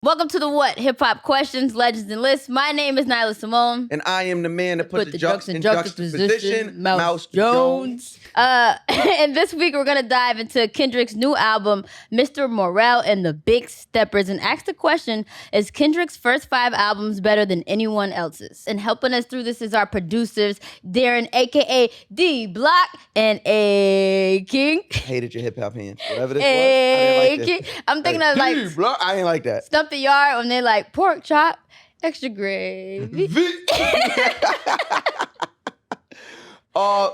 Welcome to the What? Hip Hop Questions, Legends, and Lists. My name is Nyla Simone. And I am the man that put the jokes in juxtaposition, Mouse Jones. And this week we're going to dive into Kendrick's new album, Mr. Morel and the Big Steppers, and ask the question, is Kendrick's first 5 albums better than anyone else's? And helping us through this is our producers, Darren, a.k.a. D Block, and A King. I hated your hip hop hands. Whatever this A was, I didn't like King. this. I'm thinking of like... D Block, I ain't like that. Stump the Yard when they like pork chop, extra gravy.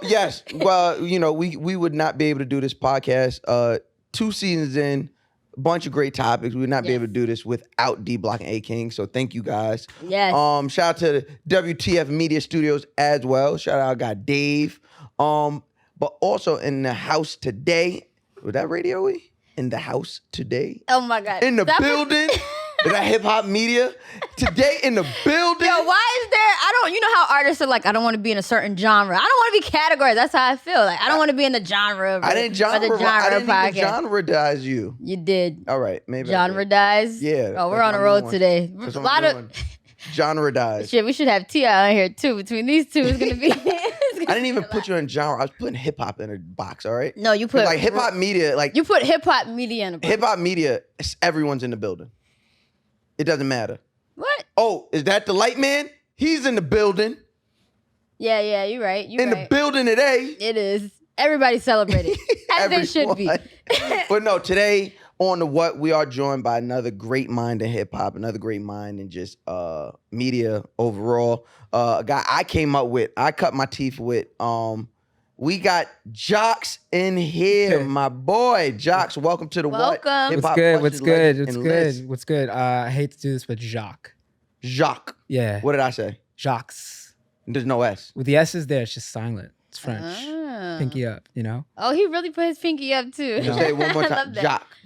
Yes. Well, you know, we would not be able to do this podcast 2 seasons in, a bunch of great topics. We would not be able to do this without D Block and A King. So thank you guys. Yes. Shout out to the WTF Media Studios as well. Shout out our guy Dave. But also in the house today. Was that Radio E? In the house today. Oh my God. In the building. Is that hip hop media? Today in the building. Yo, why is there, you know how artists are like, I don't want to be in a certain genre. I don't want to be categorized. That's how I feel. Like, I don't want to be in the genre. I didn't genre dize you. You did. All right, maybe. Genre dize? Yeah. Oh, we're on a road today. A lot of genre dize. Shit, we should have T.I. on here too. Between these two, it's gonna be. I didn't even put you in genre. I was putting hip hop in a box. All right. No, you put like hip hop media. Like you put hip hop media in a box. Hip hop media. Everyone's in the building. It doesn't matter. What? Oh, is that the light man? He's in the building. Yeah, you're right. You're in the building today. It is. Everybody celebrating. As they should be. But no, today on the What, we are joined by another great mind in hip hop, another great mind in just media overall. A guy I came up with, I cut my teeth with. We got Jacques in here, my boy. Jacques, welcome to the What? Welcome. What's good? I hate to do this, but Jacques. Yeah. What did I say? Jacques. There's no S. With the S is there, it's just silent. It's French. Pinky up, you know? Oh, he really put his pinky up too. No. Say it one more time.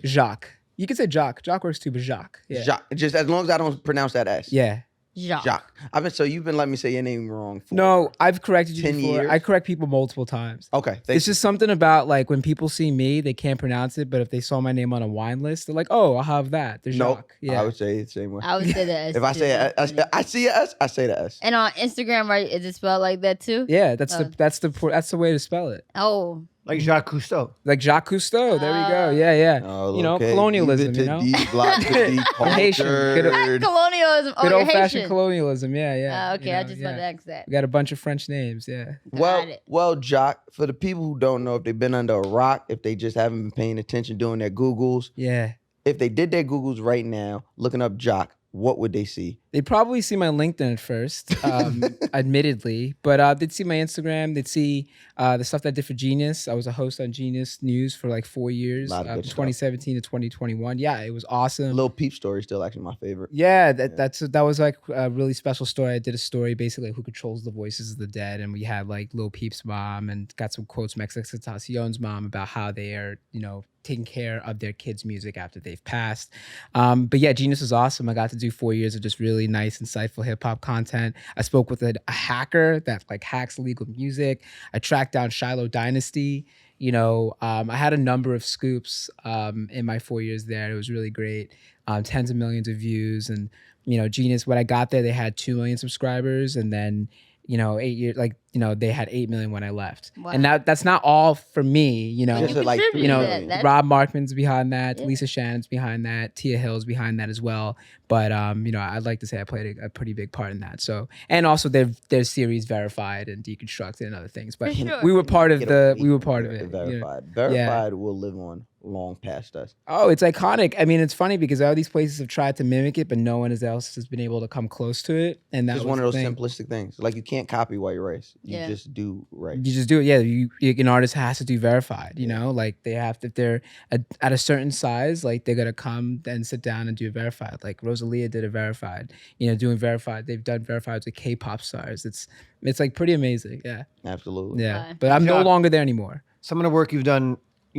Jacques. You can say Jacques. Jacques works too, but Jacques. Yeah. Jacques. Just as long as I don't pronounce that S. Yeah. Jacques. So you've been letting me say your name wrong for No, I've corrected you 10 before. years? I correct people multiple times. Okay. It's just something about like when people see me, they can't pronounce it, but if they saw my name on a wine list, they're like, oh, I'll have that. There's Jacques. Yeah. I would say it the same way. I would say that. If I say I see a S, I say the S. And on Instagram, right? Is it spelled like that too? Yeah, that's the way to spell it. Oh. Like Jacques Cousteau. Like Jacques Cousteau. There we go. Yeah. Oh, you know, colonialism, you know? I'm Haitian. Colonialism. Good you're old-fashioned Haitian. colonialism. Yeah. Okay, I just wanted to ask that. We got a bunch of French names, yeah. Well, Jacques, for the people who don't know, if they've been under a rock, if they just haven't been paying attention, doing their Googles. Yeah. If they did their Googles right now, looking up Jacques, what would they see? They'd probably see my LinkedIn at first, admittedly. But they'd see my Instagram. They'd see the stuff that I did for Genius. I was a host on Genius News for like 4 years, 2017 to 2021. Yeah, it was awesome. Lil Peep story still actually my favorite. Yeah, that was like a really special story. I did a story basically who controls the voices of the dead. And we had like Lil Peep's mom and got some quotes from XXXTentacion's mom about how they are, taking care of their kids' music after they've passed. But yeah, Genius was awesome. I got to do 4 years of just really nice, insightful hip hop content. I spoke with a hacker that like hacks legal music. I tracked down Shiloh Dynasty. I had a number of scoops in my 4 years there. It was really great. Tens of millions of views. And, Genius, when I got there, they had 2 million subscribers. And then, 8 years, they had 8 million when I left. Wow. And that's not all for me, Rob Markman's behind that, Lisa Shannon's behind that, Tia Hill's behind that as well. But, I'd like to say I played a pretty big part in that. So, and also their series Verified and Deconstructed and other things. But we were part of it. Verified will live on long past us. Oh, it's iconic. I mean, it's funny because all these places have tried to mimic it, but no one else has been able to come close to it. And that's one of those simplistic things. Like you can't copy white rice. You just do rice. You just do it. Yeah, an artist has to do Verified. Like they have to. If they're at a certain size, like they're gonna come and sit down and do Verified. Like Rosalia did a Verified. Doing Verified. They've done Verified with K-pop stars. It's like pretty amazing. Yeah, absolutely. Yeah, but I'm no longer there anymore. Some of the work you've done,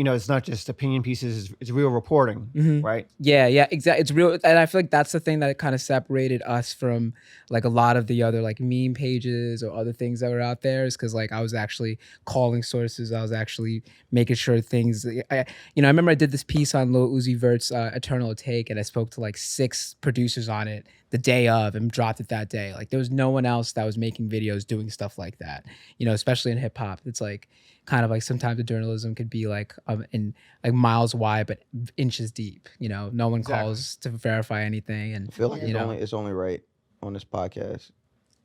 it's not just opinion pieces; it's real reporting, right? Yeah, exactly. It's real, and I feel like that's the thing that kind of separated us from like a lot of the other like meme pages or other things that were out there, is because like I was actually calling sources. I was actually making sure things. I remember I did this piece on Lil Uzi Vert's Eternal Take, and I spoke to like 6 producers on it the day of and dropped it that day. Like there was no one else that was making videos doing stuff like that. Especially in hip hop, it's like kind of like sometimes the journalism could be like in like miles wide but inches deep. No one calls to verify anything, and I feel like Yeah. it's only right on this podcast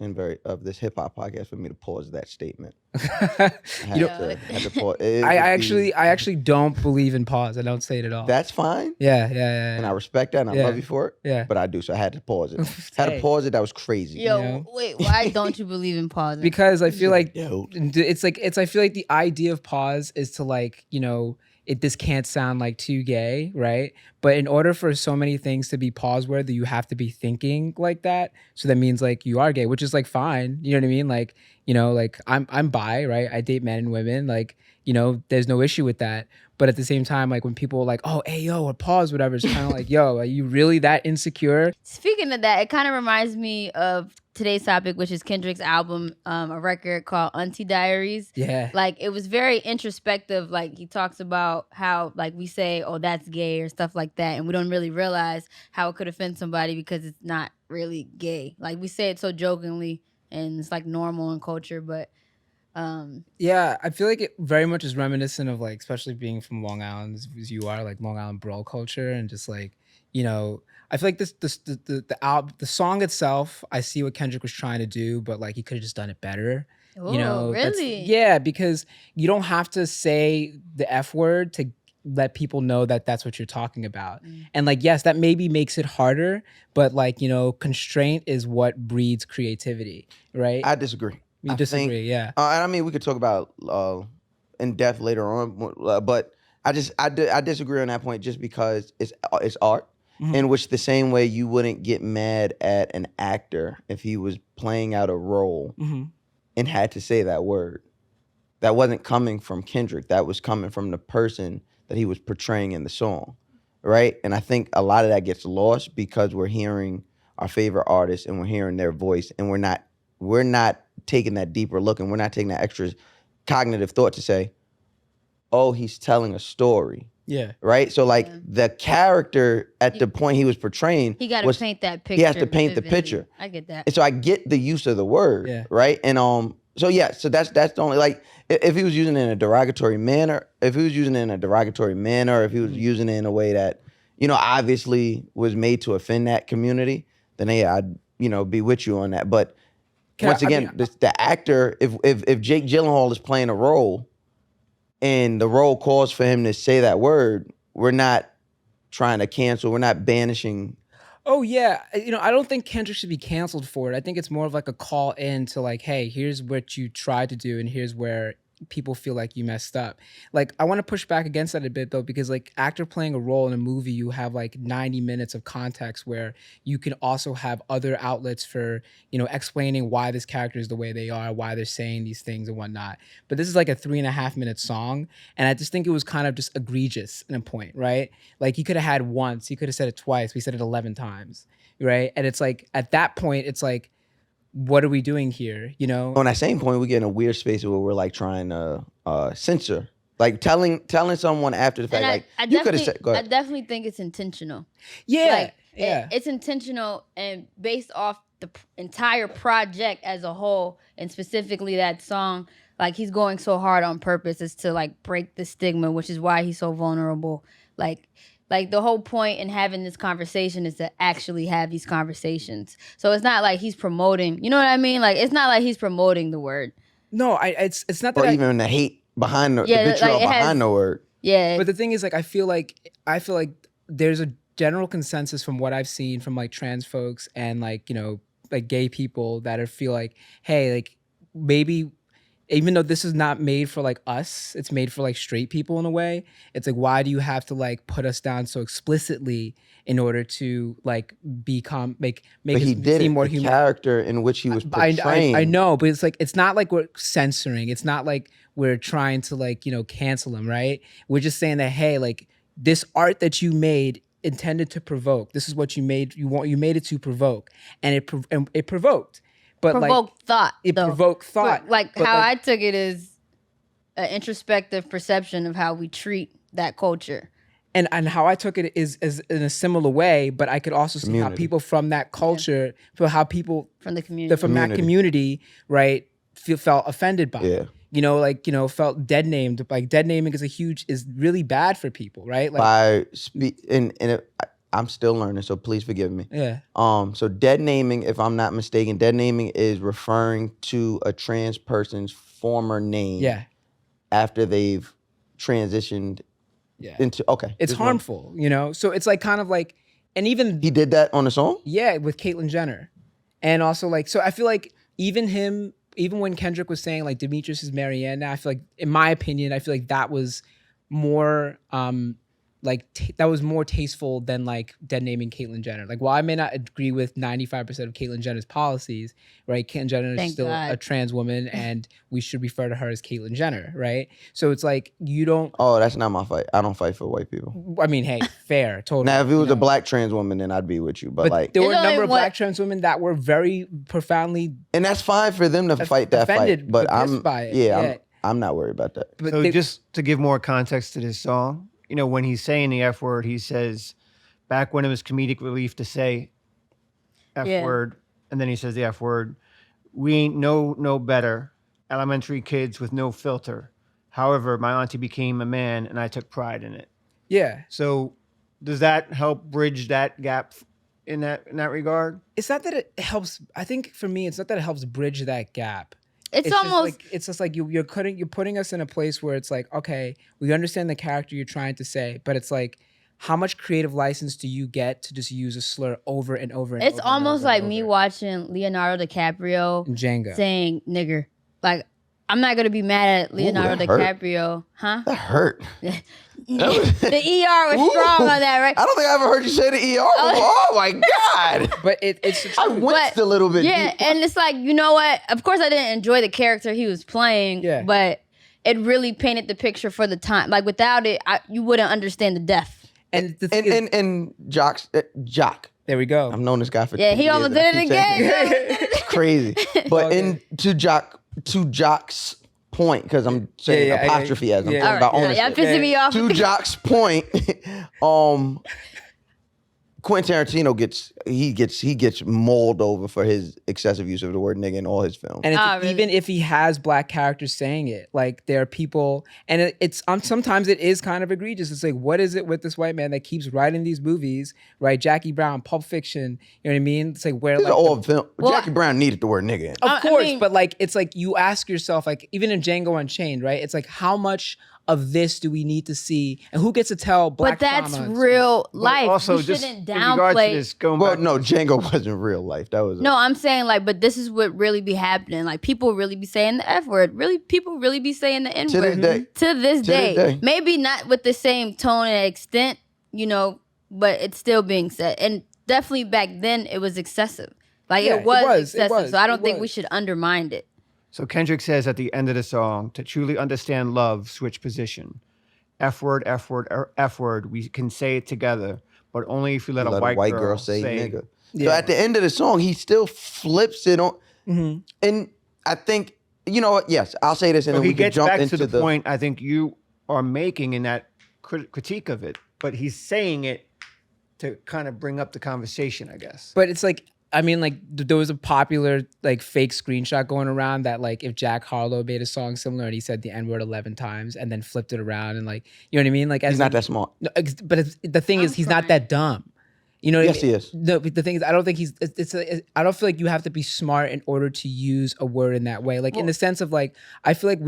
and this hip hop podcast for me to pause that statement. I had to pause. I actually don't believe in pause. I don't say it at all. That's fine. Yeah. And I respect that and I love you for it. Yeah. But I do, so I had to pause it. Had to pause it. That was crazy. Yo, wait, why don't you believe in pausing? Because I feel like Yo. I feel like the idea of pause is to like, this can't sound like too gay, right? But in order for so many things to be pause worthy, you have to be thinking like that. So that means like you are gay, which is like fine. You know what I mean? Like, like I'm bi, right? I date men and women. Like, there's no issue with that. But at the same time, like when people are like, oh, hey, yo, or pause, whatever, it's kind of like, yo, are you really that insecure? Speaking of that, it kind of reminds me of today's topic, which is Kendrick's album, a record called Auntie Diaries. Yeah. Like it was very introspective. Like he talks about how like we say, oh, that's gay or stuff like that. And we don't really realize how it could offend somebody because it's not really gay. Like we say it so jokingly and it's like normal in culture, but yeah, I feel like it very much is reminiscent of like, especially being from Long Island as you are, like Long Island brawl culture, and just like, I feel like the song itself, I see what Kendrick was trying to do, but like he could have just done it better. really? Yeah, because you don't have to say the F word to let people know that that's what you're talking about. And like, yes, that maybe makes it harder, but like, constraint is what breeds creativity, right? I disagree. You disagree, yeah. And I mean, we could talk about in depth later on, but I disagree on that point just because it's art, in which the same way you wouldn't get mad at an actor if he was playing out a role and had to say that word. That wasn't coming from Kendrick. That was coming from the person that he was portraying in the song, right? And I think a lot of that gets lost because we're hearing our favorite artists and we're hearing their voice, and we're not taking that deeper look, and we're not taking that extra cognitive thought to say, oh, he's telling a story. Yeah. Right? So like the character at the point he was portraying, he got to paint that picture. He has to paint the vividly. picture. I get that. And so I get the use of the word, right? And so that's the only, like, if he was using it in a derogatory manner, if he was using it in a way that, obviously was made to offend that community, then I'd, be with you on that. But the actor, if Jake Gyllenhaal is playing a role and the role calls for him to say that word, we're not trying to cancel, we're not banishing. Oh yeah, I don't think Kendrick should be canceled for it. I think it's more of like a call in to like, hey, here's what you tried to do and here's where people feel like you messed up. Like, I want to push back against that a bit though, because like actor playing a role in a movie, you have like 90 minutes of context where you can also have other outlets for, explaining why this character is the way they are, why they're saying these things and whatnot. But this is like a 3.5 minute song. And I just think it was kind of just egregious in a point, right? Like he could have had once, he could have said it twice. We said it 11 times, right? And it's like, at that point, it's like, what are we doing here? On that same point, we get in a weird space where we're like trying to censor, like telling someone after the fact, and like you could have said. Go I ahead. definitely think it's intentional. Yeah, It's intentional and based off the entire project as a whole, and specifically that song. Like he's going so hard on purpose is to like break the stigma, which is why he's so vulnerable. Like the whole point in having this conversation is to actually have these conversations. So it's not like he's promoting, you know what I mean? Like it's not like he's promoting the word. No, it's not that. Or even the hate behind the vitriol behind the word. Yeah. But the thing is, like, I feel like there's a general consensus from what I've seen from like trans folks and like, like gay people that feel like, hey, like maybe even though this is not made for like us, it's made for like straight people in a way. It's like, why do you have to like put us down so explicitly in order to like become make But us he did seem it. more The human? character in which he was portraying. I know, but it's like it's not like we're censoring. It's not like we're trying to like, you know, cancel him, right? We're just saying that, hey, like this art that you made intended to provoke. This is what you made. You made it to provoke, and it provoked. But Provoke like, thought. it though. provoked thought. But, like But, how like, I took it is an introspective perception of how we treat that culture. and how I took it is in a similar way, but I could also see how Community. people from that culture, for how people From the community. from that community, right, felt offended by it. Yeah. You know, like, you know, felt dead named. Like dead naming is really bad for people, right? Like, I'm still learning, so please forgive me. yeah, So dead naming, if I'm not mistaken, dead naming is referring to a trans person's former name yeah, after they've transitioned yeah. into, okay. It's this one. harmful, you know? So it's like kind of like, and even, He did that on the song? yeah, with Caitlyn Jenner. And also like, so I feel like even when Kendrick was saying like Demetrius is Marianne now, I feel like, in my opinion, I feel like that was more, that was more tasteful than like dead naming Caitlyn Jenner. Like, while I may not agree with 95% of Caitlyn Jenner's policies, right? Caitlyn Jenner is Thank still God. a trans woman, and we should refer to her as Caitlyn Jenner, right? So it's like, you don't, Oh, that's not my fight. I don't fight for white people. I mean, hey, fair, totally. Now, if it you was know. a black trans woman, then I'd be with you. But like, there were a There's only number of one- black trans women that were very profoundly, and that's fine for them to fight that offended, fight. But pissed I'm, by it. yeah, Yeah. I'm not worried about that. but So they- just to give more context to this song, you know, when he's saying the F word, he says, back when it was comedic relief to say F Yeah. word, and then he says the F word, we ain't no better, elementary kids with no filter. However, my auntie became a man and I took pride in it. yeah. So does that help bridge that gap in that regard? It's not that it helps. I think for me, it's not that it helps bridge that gap. It's just almost like, it's just like you're putting us in a place where it's like, okay, we understand the character you're trying to say, but it's like, how much creative license do you get to just use a slur over and over and it's over and almost over and like me over? watching Leonardo DiCaprio And Django. saying nigger. Like, I'm not gonna be mad at Leonardo that hurt. DiCaprio, huh? That hurt. The ER was strong on that, right? I don't think I ever heard you say the ER before. Oh my God. But it's I winced a little bit. Yeah, and it's like, you know what? Of course, I didn't enjoy the character he was playing, Yeah. but it really painted the picture for the time. Like, without it, you wouldn't understand the depth. and the thing is, And Jacques. there we go. I've known this guy for Yeah, 10 he years. almost I did it keep saying again. It's crazy. But Okay. to Jacques' point, because I'm saying Yeah, yeah, apostrophe as I'm yeah. talking about All right, ownership. y'all pissing me off. To Jacques' point, Quentin Tarantino gets mauled over for his excessive use of the word nigga in all his films. And it's Oh, really? even if he has black characters saying it, like there are people, and it's sometimes it is kind of egregious. It's like, what is it with this white man that keeps writing these movies, right? Jackie Brown, Pulp Fiction, you know what I mean? It's like where These like are all film. Well, Jackie Brown needed the word nigga in. of I course, mean- but like it's like you ask yourself, like even in Django Unchained, right? It's like how much of this do we need to see, and who gets to tell black But that's trauma? real life. Also, We just shouldn't in regards to downplay. this, going Well, back, no, Django wasn't real life. That was No, I'm saying like, but this is what really be happening. Like, people really be saying the F word. Really, people really be saying the N to this word. day. To this day. day. Maybe not with the same tone and extent, you know, but it's still being said. And definitely back then, it was excessive. Like, Yeah, it was it excessive. was, So I don't it think we was. should undermine it. So Kendrick says at the end of the song, to truly understand love, switch position. F word, F word, F word. We can say it together, but only if you let a white girl say nigga. So Yeah. at the end of the song, he still flips it on. Mhm. And I think, you know what? Yes, I'll say this and So then he we can gets jump back into to the point I think you are making in that critique of it, but he's saying it to kind of bring up the conversation, I guess. But it's like, I mean, like there was a popular like fake screenshot going around that like if Jack Harlow made a song similar and he said the N word 11 times and then flipped it around and like, you know what I mean? Like He's as not like- that smart. No, but the thing is, he's not crying. that dumb. You know what Yes, I mean? he is. No, but the thing is, I don't think he's. I don't feel like you have to be smart in order to use a word in that way. Like in the sense of like, I feel like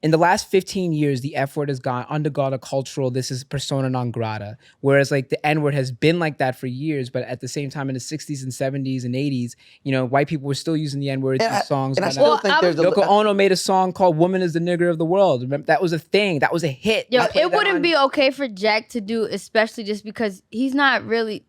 in the last 15 years, the F word has undergone a cultural, this is persona non grata. Whereas like the N word has been like that for years, but at the same time in the 60s and 70s and 80s, white people were still using the N word in songs. And I still think there's Yoko Ono made a song called "Woman Is the Nigger of the World." Remember, that was a thing. That was a hit. Yo, it wouldn't be okay for Jack to do, especially just because he's not really.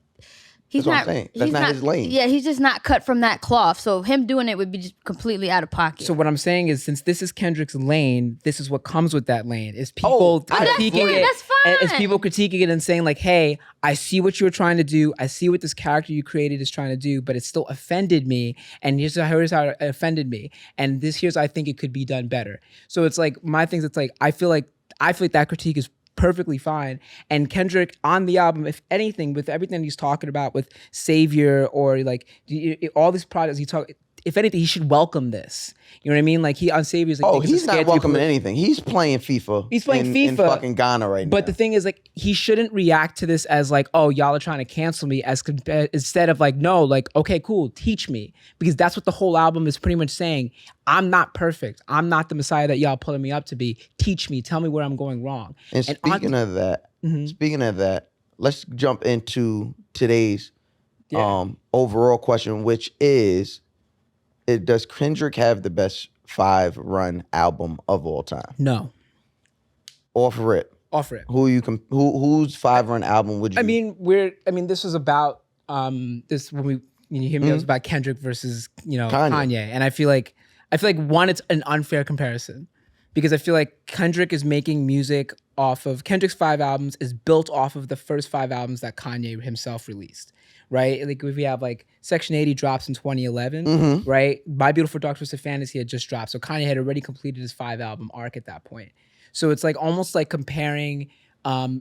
That's what I'm saying. That's not his lane. Yeah, he's just not cut from that cloth. So him doing it would be just completely out of pocket. So what I'm saying is, since this is Kendrick's lane, this is what comes with that lane. Is people critiquing it. That's fine. Is people critiquing it and saying like, "Hey, I see what you were trying to do. I see what this character you created is trying to do, but it still offended me. And here's how it offended me. And here's how I think it could be done better." So it's like my things. It's like I feel like that critique is perfectly fine. And Kendrick on the album, if anything, with everything he's talking about with Savior or like all these products if anything, he should welcome this. You know what I mean? Like he on Savior's like, he's not welcoming anything. He's playing FIFA. He's playing FIFA in fucking Ghana right now. But the thing is, like, he shouldn't react to this as like, oh, y'all are trying to cancel me, instead of like, no, like, okay, cool, teach me. Because that's what the whole album is pretty much saying. I'm not perfect. I'm not the Messiah that y'all pulling me up to be. Teach me. Tell me where I'm going wrong. And speaking of that, let's jump into today's overall question, which is, does Kendrick have the best 5-run album of all time? No. Off rip. Whose 5-run album would you? I mean, this was about this when you hear me. It was about Kendrick versus Kanye, and I feel like one, it's an unfair comparison because I feel like Kendrick is making music off of Kendrick's 5 albums is built off of the first 5 albums that Kanye himself released. Right? Like if we have like Section 80 drops in 2011, right? My Beautiful Dark Twisted Fantasy had just dropped. So Kanye had already completed his 5-album arc at that point. So it's like almost like comparing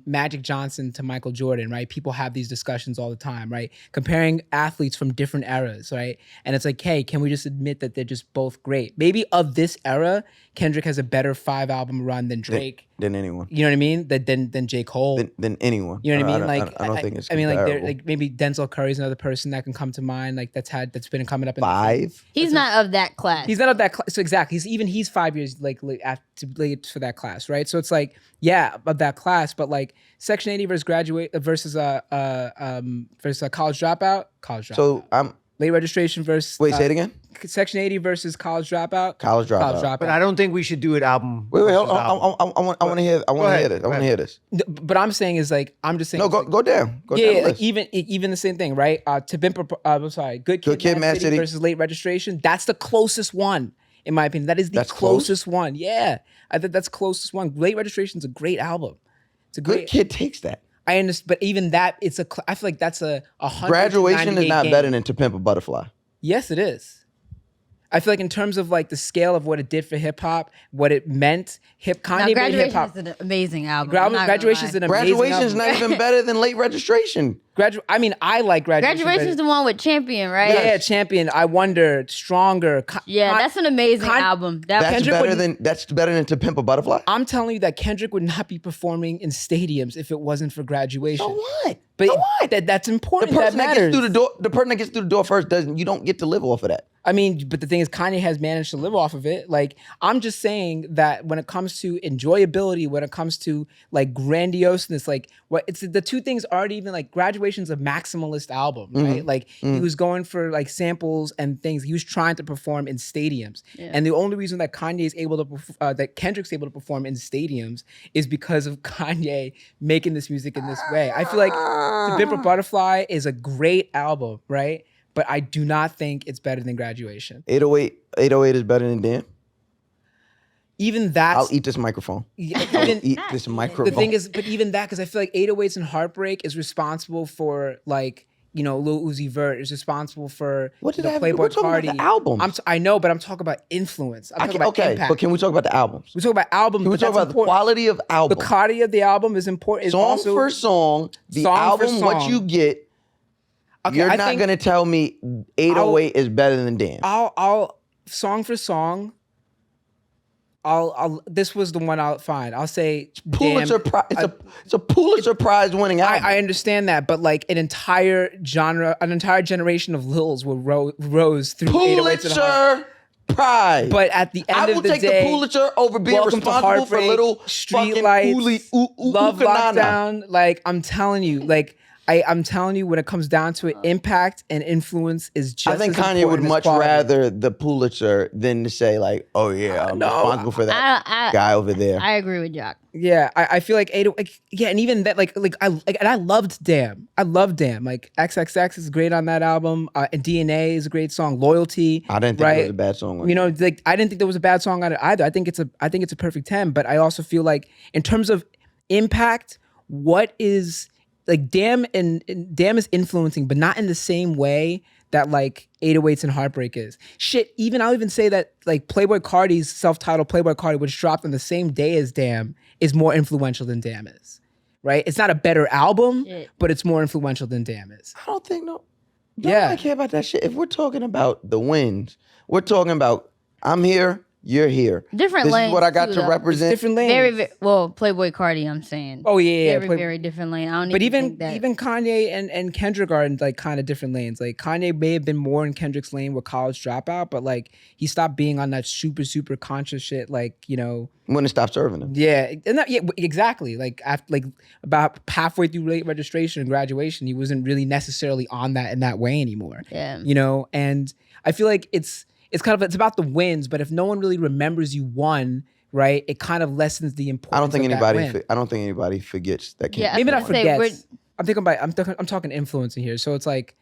Magic Johnson to Michael Jordan, right? People have these discussions all the time, right? Comparing athletes from different eras, right? And it's like, hey, can we just admit that they're just both great? Maybe of this era, Kendrick has a better 5-album run than Drake. Than anyone. You know what I mean? Than J. Cole. Than anyone. You know what I mean? Like I don't think it's like maybe Denzel Curry's another person that can come to mind, like that's been coming up in 5. He's not of that class. He's not of that class. So exactly. He's 5 years late for that class, right? So it's like, yeah, of that class, but like Section 80 versus College Dropout. So I'm late registration versus say it again. Section 80 versus College Dropout. College Dropout. But I don't think we should do it album. Wait, I want to hear. I want to hear this. But I'm saying is like I'm just saying. No, go down. Go down. Yeah, like even the same thing, right? Good Kid, Mad City versus Late Registration. That's the closest one, in my opinion. That is the closest one. Yeah, I think that's closest one. Late Registration is a great album. It's a great. Good Kid takes that. I understand, but even that, I feel like that's a 100. Graduation is not better than To Pimp a Butterfly. Yes, it is. I feel like in terms of like the scale of what it did for hip hop, what it meant, Kanye made hip hop. Graduation is an amazing album. Graduation is an amazing album. Graduation is not even better than Late Registration. I like Graduation. Graduation is the one with Champion, right? Yeah, Champion. I Wonder, Stronger. That's an amazing album. That's better than To Pimp a Butterfly. I'm telling you that Kendrick would not be performing in stadiums if it wasn't for Graduation. So what? But that's important. The person that matters. the person that gets through the door first you don't get to live off of that. I mean, but the thing is, Kanye has managed to live off of it. Like, I'm just saying that when it comes to enjoyability, when it comes to like grandioseness, like it's the two things aren't even like Graduation's a maximalist album, right? Like he was going for like samples and things. He was trying to perform in stadiums, and the only reason that Kendrick's able to perform in stadiums is because of Kanye making this music in this way. I feel like To Pimp a Butterfly is a great album, right? But I do not think it's better than Graduation. 808 is better than Damn. Even that. I'll eat this microphone. This microphone. The thing is, but even that, because I feel like 808s and Heartbreak is responsible for like, Lil Uzi Vert is responsible for Playboy Cardi. About the albums. I know, but I'm talking about influence. I'm talking about impact. But can we talk about the albums? We talk about albums. Can we talk about the quality of album? The quality of the album is important. Song for song, the album, what you get. Okay, You're not going to tell me 808 is better than Damn. I'll song for song. This was the one I'll find. I'll say Pulitzer Prize. It's a Pulitzer Prize winning album. I understand that, but like an entire generation of Lils rose through 808s and Pride. But at the end I of will the take day, the Pulitzer over being Welcome to responsible for Heartbreak, little Street fucking Lights, Love Lockdown. Lockdown. Like I'm telling you, I'm telling you, when it comes down to it, impact and influence is just. I think as Kanye would important as much quality. rather the Pulitzer than to say like, "Oh yeah, I'm responsible for that guy over there." I agree with Jacques. Yeah, I feel like yeah, and even that and I loved Damn. I love Damn. Like XXX is great on that album. And DNA is a great song. Loyalty. I didn't think it was a bad song. You know, like I didn't think there was a bad song on it either. I think it's a perfect 10. But I also feel like in terms of impact, what is like Damn and Damn is influencing, but not in the same way that like 808s and Heartbreak is. Shit, I'll even say that like Playboi Carti's self-titled Playboi Carti, which dropped on the same day as Damn, is more influential than Damn is. Right? It's not a better album, but it's more influential than Damn is. I don't think I care about that shit. If we're talking about the wins, we're talking about I'm here, you're here. Different this lanes. This is what I got too, to though. It's represent. different lanes. Very, well, Playboi Carti, I'm saying. Oh yeah, Very different lane. I don't but even even think that. even Kanye and Kendrick are in like kind of different lanes. Like Kanye may have been more in Kendrick's lane with College Dropout, but like he stopped being on that super conscious shit. Like, you know, when it stopped serving him. Yeah, exactly. Like after, like about halfway through late registration and graduation, he wasn't really necessarily on that in that way anymore. Yeah. You know, and I feel like it's about the wins, but if no one really remembers you won, right, it kind of lessens the importance. I don't think of anybody forgets that. Yeah, maybe not say forgets. I'm talking influence in here. So it's like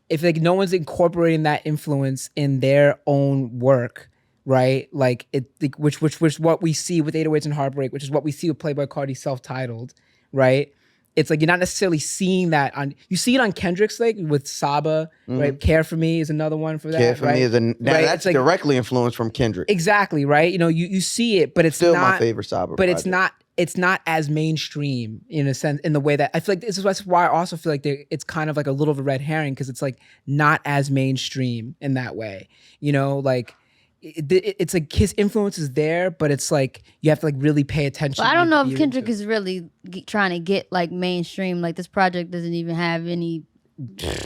if like no one's incorporating that influence in their own work, right? Like which what we see with 808s and Heartbreak, which is what we see with Playboi Carti self-titled, right? It's like you're not necessarily seeing that you see it on Kendrick's like with Saba, right? Care for Me is another one for that. Care for right? Me is that's like, directly influenced from Kendrick. Exactly, right? You know, you see it, but it's still not my favorite Saba. But project. it's not as mainstream in a sense, in the way that I feel like this is why I also feel like it's kind of like a little of a red herring because it's like not as mainstream in that way. You know, like it's like his influence is there, but it's like you have to like really pay attention. Well, I don't know if Kendrick is really trying to get like mainstream. Like this project doesn't even have any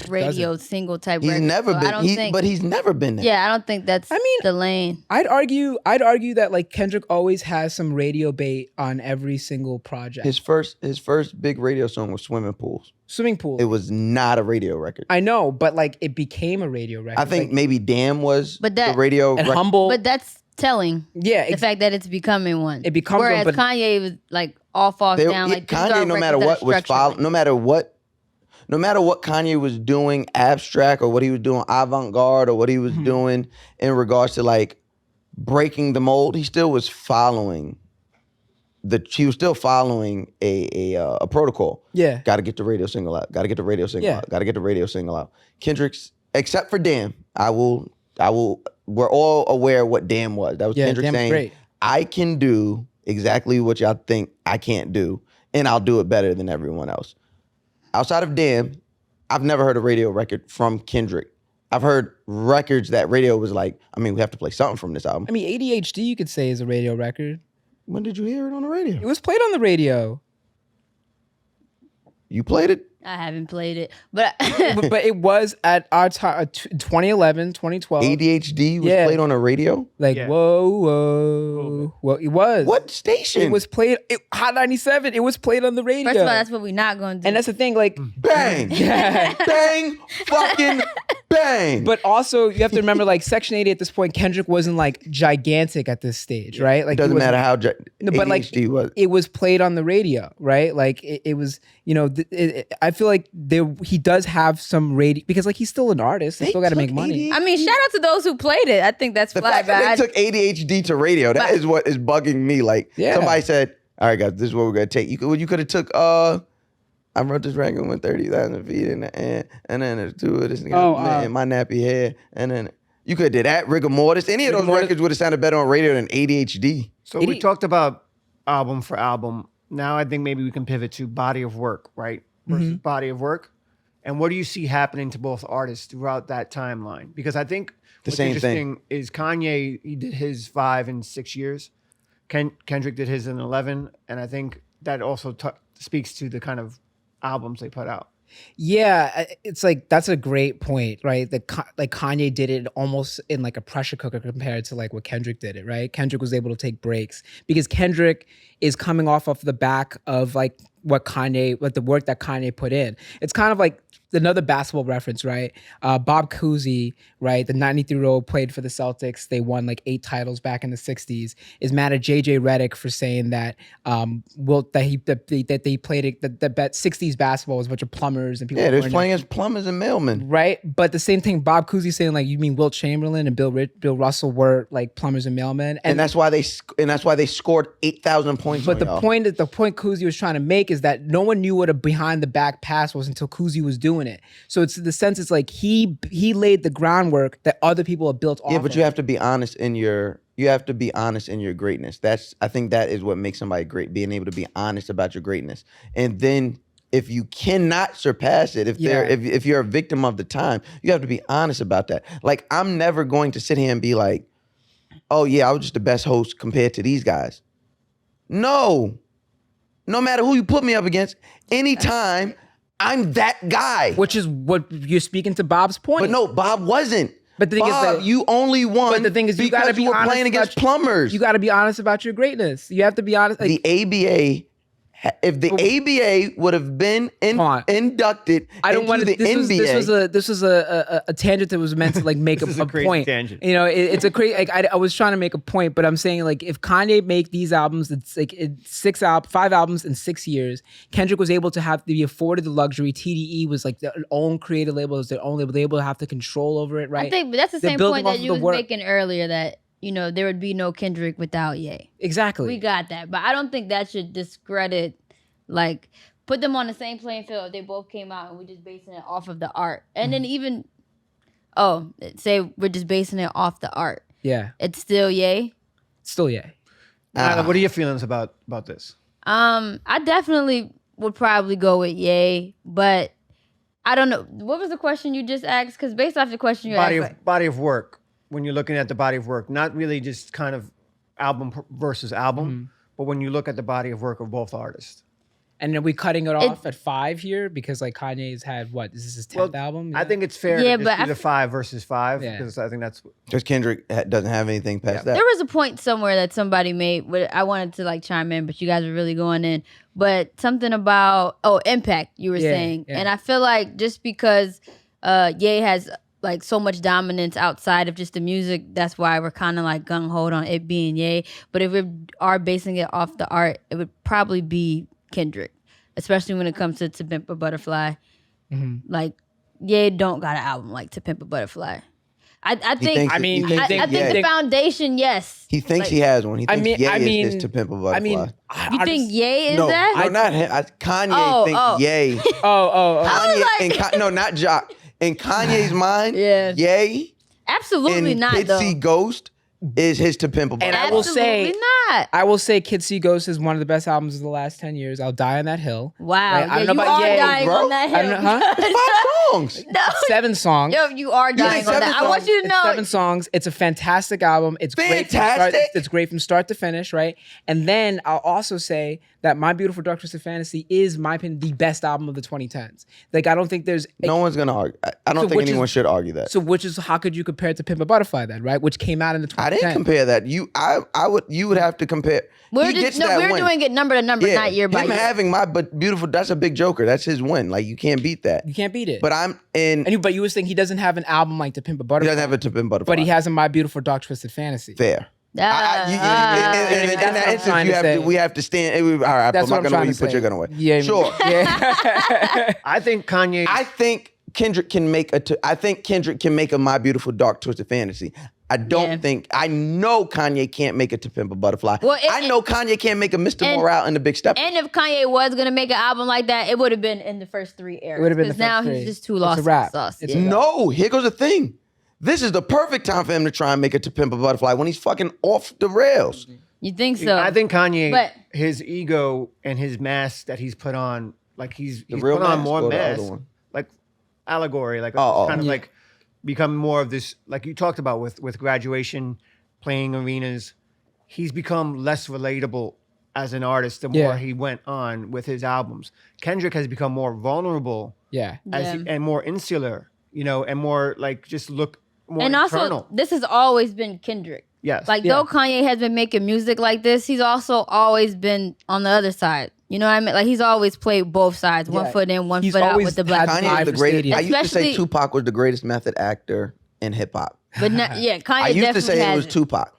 radio single type. He's record, never so been. But he's never been there. Yeah, I don't think that's. The lane. I'd argue that like Kendrick always has some radio bait on every single project. His first big radio song was Swimming Pools. Swimming Pool. It was not a radio record. I know, but like it became a radio record. I think like, maybe Damn was the radio and record. Humble. But that's telling. Yeah, the fact that it's becoming one. It becomes whereas one, but Kanye was like all falls down. Like Kanye, no matter what was following, no matter what Kanye was doing abstract or what he was doing avant-garde or what he was doing in regards to like breaking the mold, he still was following a protocol. Yeah. Got to get the radio single out. Got to get the radio single out. Got to get the radio single out. Kendrick's, except for Damn, we're all aware of what Damn was. That was Kendrick saying, great. I can do exactly what y'all think I can't do, and I'll do it better than everyone else. Outside of Damn, I've never heard a radio record from Kendrick. I've heard records that radio was like, we have to play something from this album. I mean, ADHD you could say is a radio record. When did you hear it on the radio? It was played on the radio. You played it? I haven't played it, but but it was at our time, 2011, 2012. ADHD was played on the radio? Like, whoa. Well, it was. What station? It was played, Hot 97, it was played on the radio. First of all, that's what we're not going to do. And that's the thing, like... Bang! Bang! Fucking bang! But also, you have to remember, like, Section 80 at this point, Kendrick wasn't, like, gigantic at this stage, right? Like, it doesn't matter how ADHD was. It was played on the radio, right? Like, it was, you know, I feel like he does have some radio, because, like, he's still an artist. He still got to make money. I mean, shout out to those who played it. I think that's the fly. fact that they took ADHD to radio, that is what is bugging me. Like, somebody said, all right, guys, this is what we're going to take. You could have took, I wrote this record with 30,000 feet in the air, and then there's two of this nigga in my nappy hair, and then you could have did that, Rigor Mortis. Any of those records would have sounded better on radio than ADHD. So we talked about album for album. Now I think maybe we can pivot to body of work, right? Versus body of work. And what do you see happening to both artists throughout that timeline? Because I think what's interesting is Kanye, he did his 5 and 6 years. Kendrick did his in 11. And I think that also speaks to the kind of albums they put out. Yeah, it's like that's a great point, right? Like Kanye did it almost in like a pressure cooker compared to like what Kendrick did it, right? Kendrick was able to take breaks because Kendrick is coming off the back of like what the work that Kanye put in. It's kind of like another basketball reference, right? Bob Cousy, right? The 93-year-old played for the Celtics. They won like 8 titles back in the 60s. Is mad at JJ Redick for saying that that they played it, that 60s basketball was a bunch of plumbers and people. Yeah, they're playing as plumbers and mailmen. Right, but the same thing. Bob Cousy saying like, you mean Wilt Chamberlain and Bill Russell were like plumbers and mailmen, and that's why they scored 8,000 points. But the point Cousy was trying to make is that no one knew what a behind the back pass was until Cousy was doing it. So it's the sense it's like he laid the groundwork that other people have built off. Yeah, but you have to be honest in your greatness. I think that is what makes somebody great, being able to be honest about your greatness. And then if you cannot surpass it, if you're a victim of the time, you have to be honest about that. Like, I'm never going to sit here and be like, oh yeah, I was just the best host compared to these guys. No matter who you put me up against, anytime, I'm that guy. Which is what you're speaking to Bob's point. But no, Bob wasn't. But the thing Bob, is that you only won. But the thing is, you got to be honest playing against plumbers. You got to be honest about your greatness. You have to be honest. Like, the ABA. If the ABA would have been inducted into the NBA, this was a tangent that was meant to like make a point. Tangent. You know, it's a crazy. Like I was trying to make a point, but I'm saying like if Kanye make these albums, it's like 5 albums in 6 years. Kendrick was able to be afforded the luxury. TDE was like their own creative label, was their own label. They were able to have the control over it, right? I think, but that's the same point that you was making earlier, that there would be no Kendrick without Ye. Exactly. We got that. But I don't think that should discredit, like, put them on the same playing field if they both came out and we're just basing it off of the art. And then even, say we're just basing it off the art. Yeah. It's still Ye? Still Ye. What are your feelings about this? I definitely would probably go with Ye, but I don't know. What was the question you just asked? Because based off the question you asked. Body of work. When you're looking at the body of work, not really just kind of album versus album, but when you look at the body of work of both artists. And are we cutting it off at 5 here? Because like Kanye's had what? Is this his 10th album? Yeah. I think it's fair to just do the 5 versus 5 because I think that's... Because Kendrick doesn't have anything past that. There was a point somewhere that somebody made where I wanted to like chime in, but you guys were really going in. But something about, impact, you were saying. Yeah. And I feel like just because Ye has like so much dominance outside of just the music, that's why we're kind of like gung-ho on it being Ye. But if we are basing it off the art, it would probably be Kendrick, especially when it comes to Pimp a Butterfly. Like, Ye don't got an album like To Pimp a Butterfly. I think the foundation, yes. He thinks he has one. He thinks Ye is To Pimp a Butterfly. I mean, you think Ye is that? No, not him. Kanye thinks Ye. Kanye no, not Jacques. In Kanye's mind, Ye, absolutely not. Kid See Ghost is his To Pimp a Butterfly. And I will say Kid See Ghost is one of the best albums of the last 10 years. I'll Die on That Hill. Wow. Right? I don't know about Ye, dying on that hill. It's 5 songs. No. 7 songs. Yo, you are dying on that. I want you to know. 7 songs. It's a fantastic album. It's fantastic. It's great from start to finish, right? And then I'll also say that My Beautiful Dark Twisted Fantasy is, my opinion, the best album of the 2010s. Like, I don't think there's... No one's going to argue. I don't think anyone should argue that. So how could you compare it to Pimp a Butterfly then, right? Which came out in the 2010s. I didn't compare that. You would have to compare. We're doing it number to number, not year by year. Him having My Beautiful, that's a big joker. That's his win. Like, you can't beat that. You can't beat it. But but you was saying he doesn't have an album like To Pimp a Butterfly. He doesn't have a To Pimp a Butterfly. But he has a My Beautiful Dark Twisted Fantasy. Fair. In that instance, we have to stand. All right, I put my gun away, you put your gun away. Yeah, sure. Yeah. I think Kanye. I think Kendrick can make a My Beautiful Dark Twisted Fantasy. I don't think. I know Kanye can't make it To Pimp a Butterfly. Well, I know Kanye can't make a Mr. Morale and the Big Step. And if Kanye was gonna make an album like that, it would have been in the first 3 eras. It would have been the first now 3. He's just too lost in the sauce. No, here goes the thing. This is the perfect time for him to try and make it To Pimp a Butterfly when he's fucking off the rails. You think so? I think Kanye, his ego and his mask that he's put on, like he's put on more masks, like allegory, like kind of like become more of this, like you talked about with Graduation, playing arenas. He's become less relatable as an artist the more he went on with his albums. Kendrick has become more vulnerable Yeah. and more insular, and more like just look more And internal. also, this has always been Kendrick. Yes. Like, though Kanye has been making music like this, he's also always been on the other side. You know what I mean? Like, he's always played both sides, one foot in, one He's foot out always with the black had people. Kanye is the greatest. I used to say Especially- Tupac was the greatest method actor in hip hop. But not, yeah, Kanye I used to definitely say it has was Tupac.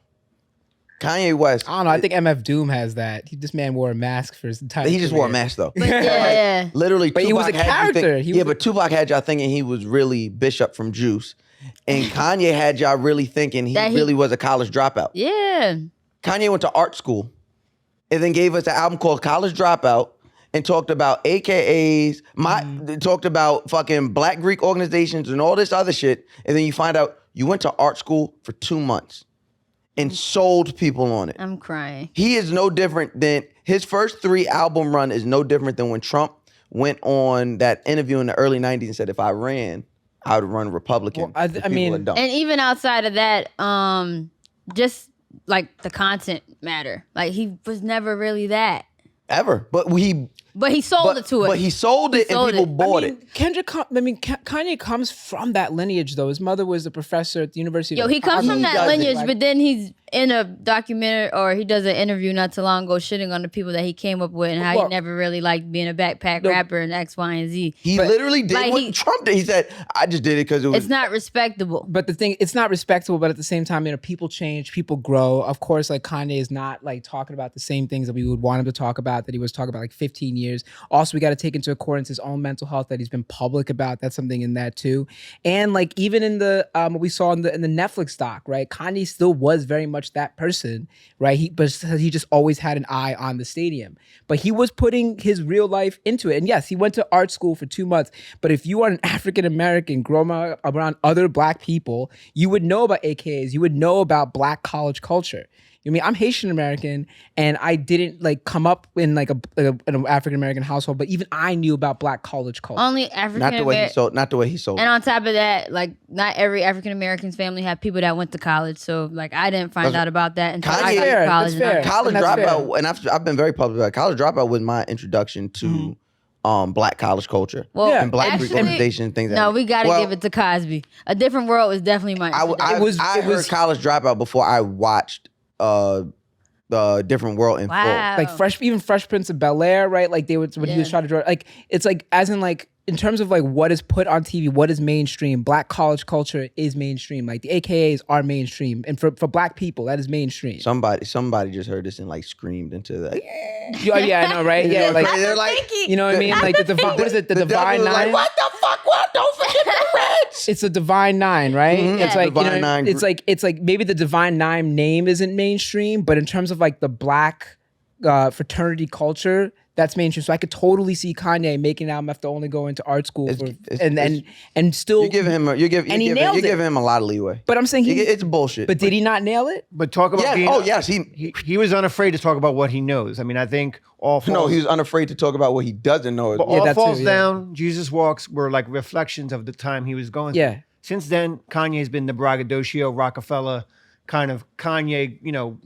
Kanye West. I don't know. I think MF Doom has that. This man wore a mask for his entire He just wore a career. mask though. But yeah. Literally, But he was a Tupac had you character. think- He was but Tupac had y'all thinking he was really Bishop from Juice, and Kanye had y'all really thinking he really was a college dropout. Yeah. Kanye went to art school, and then gave us an album called College Dropout, and talked about AKAs, talked about fucking Black Greek organizations and all this other shit, and then you find out you went to art school for 2 months and sold people on it. I'm crying. He is no different than his first 3 album run is no different than when Trump went on that interview in the early 90s and said, if I ran, I would run Republican. Well, I mean, And even outside of that, just like the content matter. Like, he was never really that. Ever. But he sold it to it. But he sold it sold and people it. bought it. Kanye comes from that lineage, though. His mother was a professor at the University of He comes from that doesn't. lineage, but then he's in a documentary or he does an interview not too long ago shitting on the people that he came up with and how he never really liked being a backpack rapper and X, Y, and Z. He literally did like, what Trump did. He said, I just did it because it was... It's not respectable. But the thing, it's not respectable, but at the same time, people change, people grow. Of course, like Kanye is not like talking about the same things that we would want him to talk about, that he was talking about like 15 years. Also, we got to take into account his own mental health that he's been public about. That's something in that too. And like even in the, what we saw in the Netflix doc, right? Kanye still was very much that person, right? He just always had an eye on the stadium, but he was putting his real life into it. And yes, he went to art school for 2 months, but if you are an African-American growing up around other Black people, you would know about AKAs, you would know about Black college culture. I mean, I'm Haitian American, and I didn't like come up in like an African American household, but even I knew about Black college culture. Only African Not the way he American. sold. Not the way he sold. And on top of that, like not every African American's family have people that went to college. So like I didn't find out about that until I got to college. That's fair. College And that's Dropout, fair. and I've been very public about it. College Dropout was my introduction to Black college culture Well, Yeah. and Black actually, Greek organization things. No, we got to Well, give it to Cosby. A Different World was definitely my. I heard College Dropout before I watched the Different World in full. Wow. Like Fresh Prince of Bel-Air, right? Like they would when he was trying to draw, like it's like as in like in terms of like what is put on TV, what is mainstream. Black college culture is mainstream. Like the AKAs are mainstream, and for Black people, that is mainstream. Somebody just heard this and like screamed into the. Yeah, I know, right? Yeah, like they're like, you know what I mean? Like the divine, what is it? The Divine devil was Nine. like, what the fuck? What? Don't forget the Reds. It's the Divine Nine, right? It's like Divine you know, Nine. it's like maybe the Divine Nine name isn't mainstream, but in terms of like the Black fraternity culture, that's mainstream. So I could totally see Kanye making an album after only going to art school and still You're giving him a lot of leeway. But I'm saying it's bullshit. But did he not nail it? But talk about being. yes, he was unafraid to talk about what he knows. I mean, I think all falls, no, he was unafraid to talk about what he doesn't know. but Yeah, all that falls too, yeah. down. Jesus Walks were like reflections of the time he was going Yeah. through. Since then, Kanye's been the braggadocio Rockefeller kind of Kanye.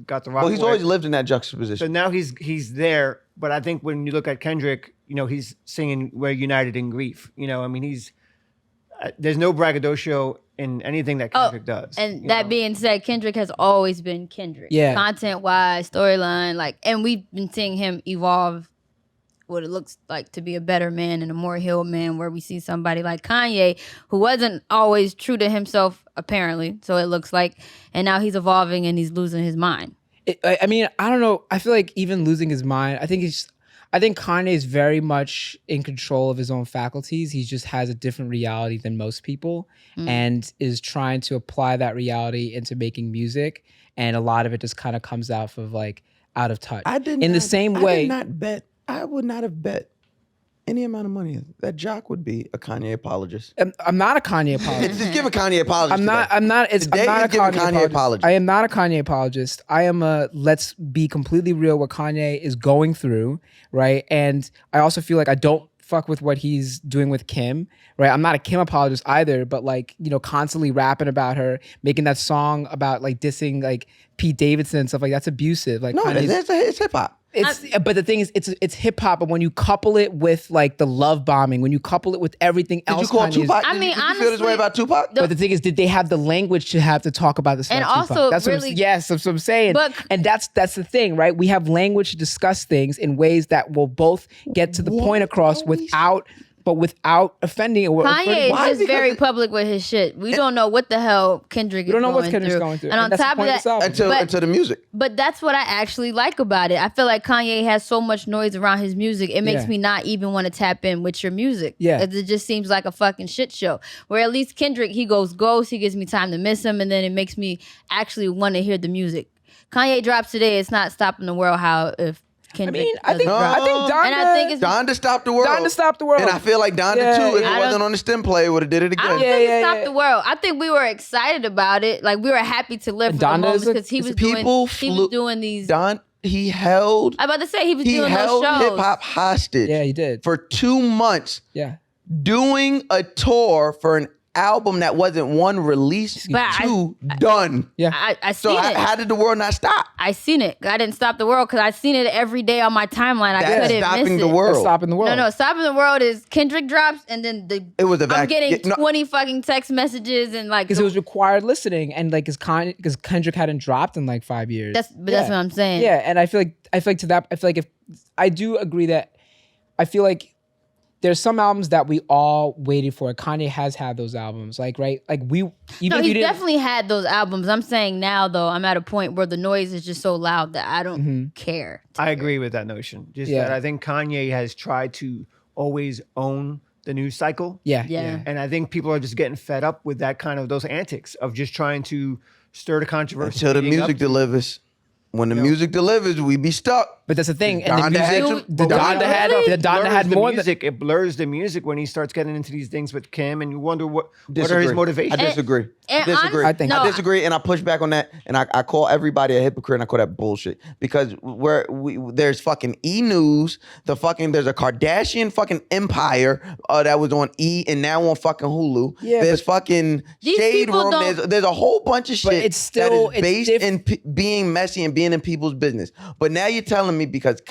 Got the rock. Well, he's always lived in that juxtaposition. So now he's there. But I think when you look at Kendrick, he's singing "We're United in Grief." I mean, there's no braggadocio in anything that Kendrick does. And that being said, Kendrick has always been Kendrick. Yeah. Content wise, storyline, and we've been seeing him evolve what it looks like to be a better man and a more healed man, where we see somebody like Kanye who wasn't always true to himself, apparently. So it looks like, and now he's evolving and he's losing his mind. I mean, I don't know. I feel like even losing his mind, I think Kanye is very much in control of his own faculties. He just has a different reality than most people and is trying to apply that reality into making music. And a lot of it just kind of comes out of like out of touch. I would not have bet any amount of money that Jacques would be a Kanye apologist. I'm not a Kanye apologist. Just give a Kanye apologist. I'm not a Kanye apologist. I am not a Kanye apologist. I am let's be completely real what Kanye is going through, right? And I also feel like I don't fuck with what he's doing with Kim, right? I'm not a Kim apologist either, but like, constantly rapping about her, making that song about like dissing like Pete Davidson and stuff like that's abusive. Like No, Kanye's, it's hip hop. But the thing is, it's hip hop, but when you couple it with like the love bombing, when you couple it with everything Did else, you call Kanye's- Tupac? I mean, did you feel this way honestly, about Tupac? But the thing is, did they have the language to have to talk about this? And about Tupac? also, That's really- yes, that's what I'm saying. But- and that's the thing, right? We have language to discuss things in ways that will both get to the point across without offending or Kanye Why? is just very Because- public with his shit. We don't know what the hell Kendrick is we don't know going what Kendrick's through. going through. And on that's the top of point that, this album. Until the music. but that's what I actually like about it. I feel like Kanye has so much noise around his music. It makes Yeah. me not even want to tap in with your music. Yeah. It just seems like a fucking shit show. Where at least Kendrick, he goes ghost. He gives me time to miss him. And then it makes me actually want to hear the music. Kanye drops today. It's not stopping the world how if Kendrick I think doesn't drop. Donda, And I think it's Donda stopped the world. Donda stopped the world. And I feel like Donda Yeah, too, if yeah. it wasn't on the stem play, would have did it I again. don't Yeah, think yeah, it stopped yeah. the world. I think we were excited about it. Like we were happy to live for the Donda moments is a- because he was people doing these. He held I'm about to say he was doing those held shows. hip hop hostage. Yeah, he did. For 2 months, Yeah. doing a tour for an album that wasn't one released But two done. Yeah. I So seen it. how did the world not stop? I seen it. I didn't stop the world because I seen it every day on my timeline. I That's couldn't stopping miss the it. world. That's stopping the world. No, stopping the world is Kendrick drops and then It was a I'm vacuum. getting Yeah, no. 20 fucking text messages and like Because it was required listening, and like because Kendrick hadn't dropped in like 5 years. that's what I'm saying. Yeah, and I feel like to that, I feel like if I do agree that I feel like there's some albums that we all waited for. Kanye has had those albums, like right, like we even No, if you he's didn't. definitely had those albums. I'm saying now though, I'm at a point where the noise is just so loud that I don't care. I agree with that notion. Just Yeah. that I think Kanye has tried to always own the news cycle. Yeah, Yeah. And I think people are just getting fed up with that kind of those antics of just trying to stir the controversy. Until the leading up music to- delivers. When the music delivers, we be stuck. But that's the thing, and the Donda had music, some- the Donda Donda had, Really? the Donda blurs had the more than. music. It blurs the music when he starts getting into these things with Kim, and you wonder what are his Disagree. motivations. I disagree. and Disagree. I think- no, I disagree, and I push back on that, and I call everybody a hypocrite, and I call that bullshit because there's fucking E News, there's a Kardashian fucking empire that was on E and now on fucking Hulu. Yeah, there's fucking These Shade people Room. don't- There's a whole bunch of shit it's still- that is based it's in being messy and being in people's business. But now you're telling me because.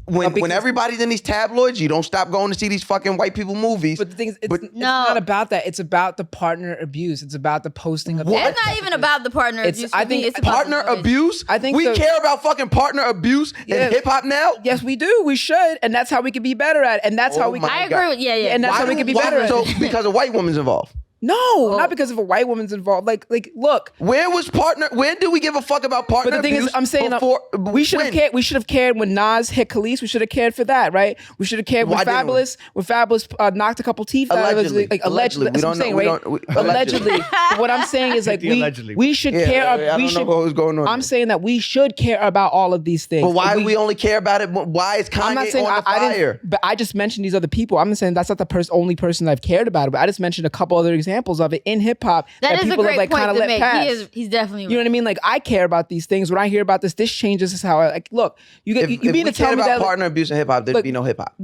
When because- everybody's in these tabloids, you don't stop going to see these fucking white people movies. But the thing is, it's But- not about that. It's about the partner abuse. It's about the posting of. What? it's not even about the partner It's- abuse. I for me. think It's about Partner the noise. abuse? I think we so. care about fucking partner abuse Yeah. in hip hop now. Yes, we do. We should, and that's how we can be better at it. And that's Oh how we. my Can, I agree with yeah. and that's how we can be better at So it. because a white woman's involved. No, not because of a white woman's involved. Like, look. Where was partner? Where do we give a fuck about partner But the thing abuse? is, I'm saying before, we should have when? cared. We should have cared when Nas hit Khalees. We should have cared for that, right? We should have cared when Why didn't we? Fabulous knocked a couple teeth out of Allegedly. his, like allegedly. Allegedly. That's what I'm We saying, don't know- right? we don't- Allegedly. But what I'm saying is like The allegedly. we should Yeah, care. I we don't know should. what was going on. I'm saying that we should care about all of these things. but why And we only care about it? Why is Kanye I'm not saying on the I fire? didn't, but I just mentioned these other people. I'm not saying that's not the only person I've cared about it, but I just mentioned a couple other examples of it in hip hop That is a people great have like point kind of to let make. pass. He's definitely You know what I mean? Like I care about these things. When I hear about this changes is how I like. Look, you If, you if mean we to tell cared me about that? partner abuse in hip hop, there'd look, be no hip hop.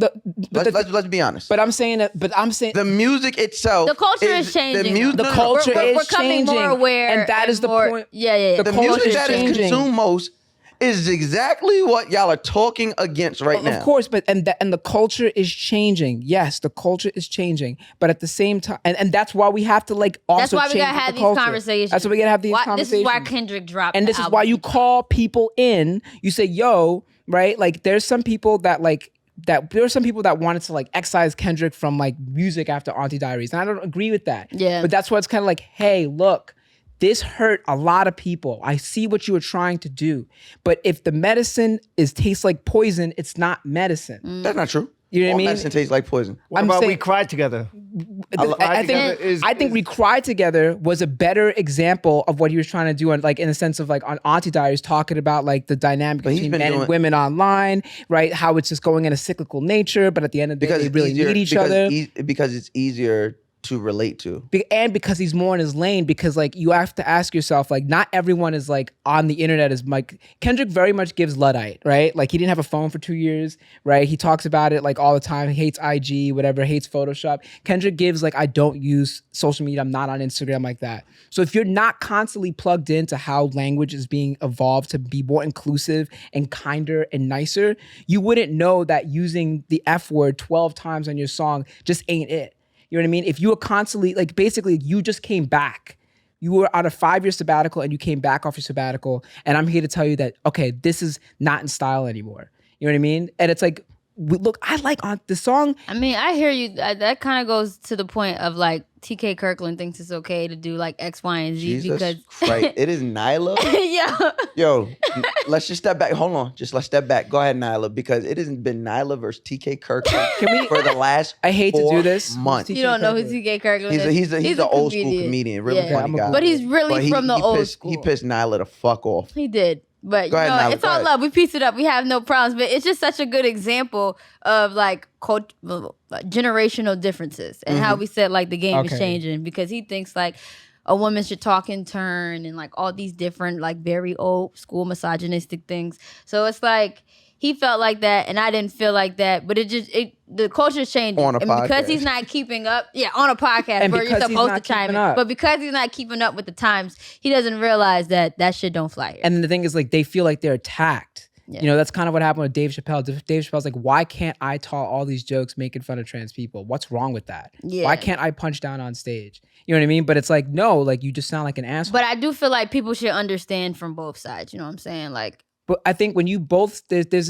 Let's Let's be honest. But I'm saying that. But I'm saying the music itself, The culture is changing, The music, though. the no, no, no. culture we're is becoming changing, more aware, and that is the more, point. Yeah. The The culture music is that is changing. consumed most is exactly what y'all are talking against right now. Of course, but and the culture is changing. Yes, the culture is changing, but at the same time, and that's why we have to like also. That's why we change gotta with have the these culture. conversations. That's why we gotta have these conversations. This is why Kendrick dropped. And the this is album. why you call people in. You say, "Yo, right?" Like, there's some people that like. That there are some people that wanted to like excise Kendrick from like music after Auntie Diaries, and I don't agree with that. Yeah. But that's why it's kind of like, hey, look, this hurt a lot of people. I see what you were trying to do, but if the medicine tastes like poison, it's not medicine. That's not true. You know what I All mean? medicine tastes like poison. What I'm about saying- We Cried Together? I think We Cry Together was a better example of what he was trying to do, on like in the sense of like on Auntie Diaries, talking about like the dynamic But he's between been men and doing- women online, right? How it's just going in a cyclical nature, but at the end of the day, they really need each other. Because it's easier to relate to. And because he's more in his lane, because like you have to ask yourself, like not everyone is like on the internet as like Kendrick very much gives Luddite, right? Like he didn't have a phone for 2 years, right? He talks about it like all the time. He hates IG, whatever, hates Photoshop. Kendrick gives like, I don't use social media. I'm not on Instagram like that. So if you're not constantly plugged into how language is being evolved to be more inclusive and kinder and nicer, you wouldn't know that using the F word 12 times on your song just ain't it. You know what I mean? If you were constantly, like basically you just came back. You were on a 5-year sabbatical and you came back off your sabbatical. And I'm here to tell you that, okay, this is not in style anymore. You know what I mean? And it's like, look, I like on the song. I mean, I hear you. That kind of goes to the point of like TK Kirkland thinks it's okay to do like X, Y, and Z Jesus because Christ. It is Nyla. yeah. Yo, let's just step back. Hold on. Let's step back. Go ahead, Nyla, because it hasn't been Nyla versus TK Kirkland for the last I hate to do this. months. You don't know who TK Kirkland is. He's an old school comedian, really funny guy. But he's really from the old school. He pissed Nyla the fuck off. He did. But Go ahead, Nyla, it's all love. We pieced it up. We have no problems. But it's just such a good example of like generational differences and how we said like the game is changing, because he thinks like a woman should talk in turn and like all these different like very old school misogynistic things. So it's like he felt like that and I didn't feel like that. But the culture's changing. On a and because podcast. he's not keeping up, on a podcast And where you're because he's supposed to not chime keeping in. up. But because he's not keeping up with the times, he doesn't realize that shit don't fly here. And the thing is, like, they feel like they're attacked. Yeah. You know, that's kind of what happened with Dave Chappelle. Dave Chappelle's like, why can't I tell all these jokes making fun of trans people? What's wrong with that? Yeah. Why can't I punch down on stage? You know what I mean? But it's like, no, like, you just sound like an asshole. But I do feel like people should understand from both sides. You know what I'm saying? Like, But I think when you both, there's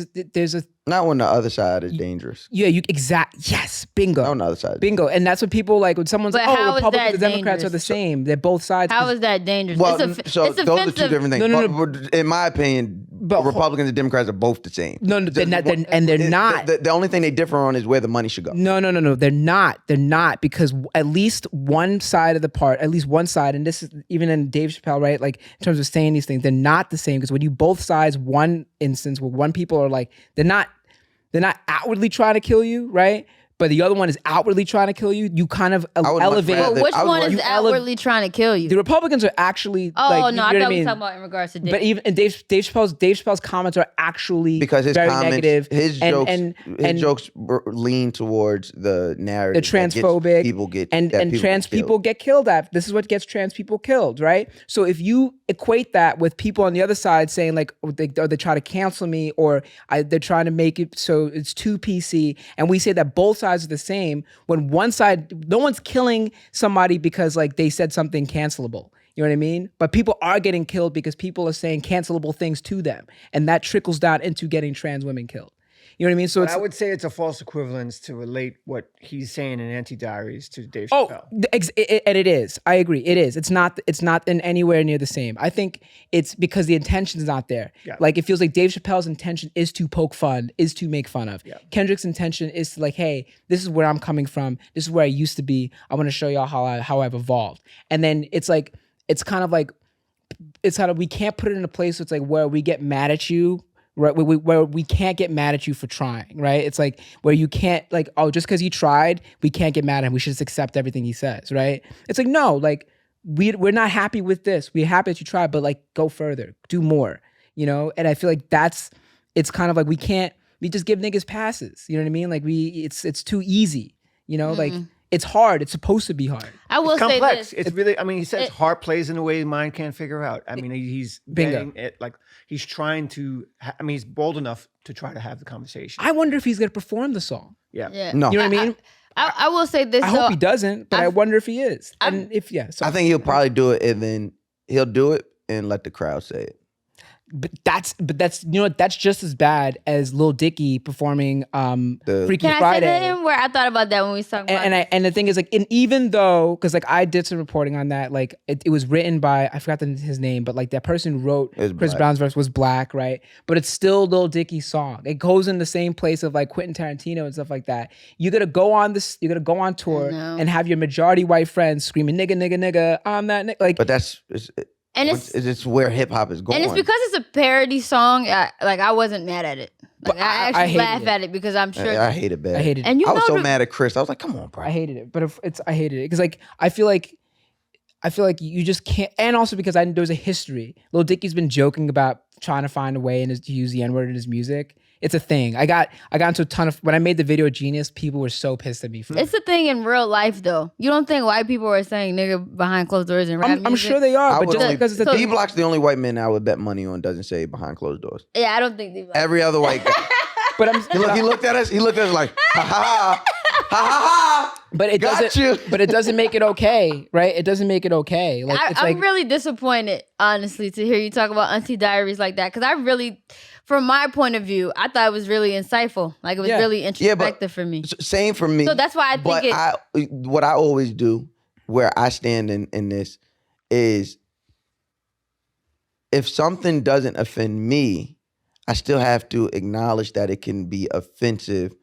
a Not when the other side is dangerous. yeah, yes, bingo. Not on the other side. Bingo. And that's what people like when someone's But like, how oh, is Republicans that and Democrats are the dangerous? same. They're both sides. how is that dangerous? Well, it's so it's those are two offensive. different things. No. But in my opinion, But- Republicans and Democrats are both the same. No, they're not, and they're not. The only thing they differ on is where the money should go. No. They're not. They're not, because at least one side, and this is even in Dave Chappelle, right? Like in terms of saying these things, they're not the same. Because when you both sides, one instance where one people are like, they're not outwardly trying to kill you, right? But the other one is outwardly trying to kill you. You kind of would much elevate. rather- But which I would one rather- is outwardly trying to kill you? The Republicans are actually. Oh like, no, I you know thought what we were mean? talking about in regards to Dave. But even Dave Chappelle's comments are actually Because his very comments, negative. his jokes lean towards the narrative. The transphobic that people get and trans people get killed at. This is what gets trans people killed, right? So if you equate that with people on the other side saying like, they try to cancel me, or they're trying to make it so it's too PC, and we say that both sides are the same, when one side, no one's killing somebody because like they said something cancelable. You know what I mean? But people are getting killed because people are saying cancelable things to them, and that trickles down into getting trans women killed. You know what I mean? So But I would say it's a false equivalence to relate what he's saying in Auntie Diaries to Dave Chappelle. And it is. I agree. It is. It's not in anywhere near the same. I think it's because the intention's not there. Yeah. Like it feels like Dave Chappelle's intention is to poke fun, is to make fun of. Yeah. Kendrick's intention is to like, hey, this is where I'm coming from. This is where I used to be. I want to show y'all how I've evolved. And then it's like, it's kind of we can't put it in a place where it's like where we get mad at you. Right, where we can't get mad at you for trying, right? It's like where you can't like, oh, just because you tried, we can't get mad at him. We should just accept everything he says, right? It's like, no, like we're not happy with this. We're happy that you tried, but like go further, do more, you know? And I feel like it's kind of like we just give niggas passes, you know what I mean? Like it's too easy, you know? Like it's hard. It's supposed to be hard. I will It's say complex. this. It's really, I mean, he says heart plays in a way mind can't figure out. I mean, he's Bingo. getting it, like he's trying to, I mean, he's bold enough to try to have the conversation. I wonder if he's gonna perform the song. Yeah. Yeah. No. You know what I mean? I will say this. I though. hope he doesn't, but I wonder if he is. And if so I think he'll probably do it, and then he'll do it and let the crowd say it. But that's you know what, that's just as bad as Lil Dicky performing Freaky Can I say Friday. that in where I thought about that when we was talking about And the thing is like, and even though, because like I did some reporting on that, like it was written by, I forgot his name, but like that person who wrote was Chris black. Brown's verse was black, right? But it's still Lil Dicky's song. It goes in the same place of like Quentin Tarantino and stuff like that. You're gonna go on tour know. and have your majority white friends screaming nigga, nigga, nigga, I'm that nigga. Like, But it's where hip hop is going. And it's because it's a parody song. I wasn't mad at it. Like, I I actually hated laugh it. at it because I'm sure. I hate it bad. I hated it. And you I was know so the- mad at Chris. I was like, come on, bro. I hated it, but I hated it because like I feel like you just can't, and also because there's a history. Lil Dicky's been joking about trying to find a way to use the N-word in his music. It's a thing. I got into a ton of when I made the video Genius. People were so pissed at me for It's a thing in real life, though. You don't think white people are saying nigga behind closed doors in rap I'm music? sure they are, I but would just only, because it's a so- D Block's the only white man I would bet money on doesn't say behind closed doors. Yeah, I don't think they. Every other white guy. but I'm He looked at us. He looked at us like, ha ha ha, ha ha ha. but it Got doesn't. you. But it doesn't make it okay, right? It doesn't make it okay. Like it's I'm like really disappointed, honestly, to hear you talk about Auntie Diaries like that. Because I really, from my point of view, I thought it was really insightful. Like, it was Yeah. really Yeah, introspective for me. Same for me. So that's why I think but what I always do, where I stand in this, is if something doesn't offend me, I still have to acknowledge that it can be offensive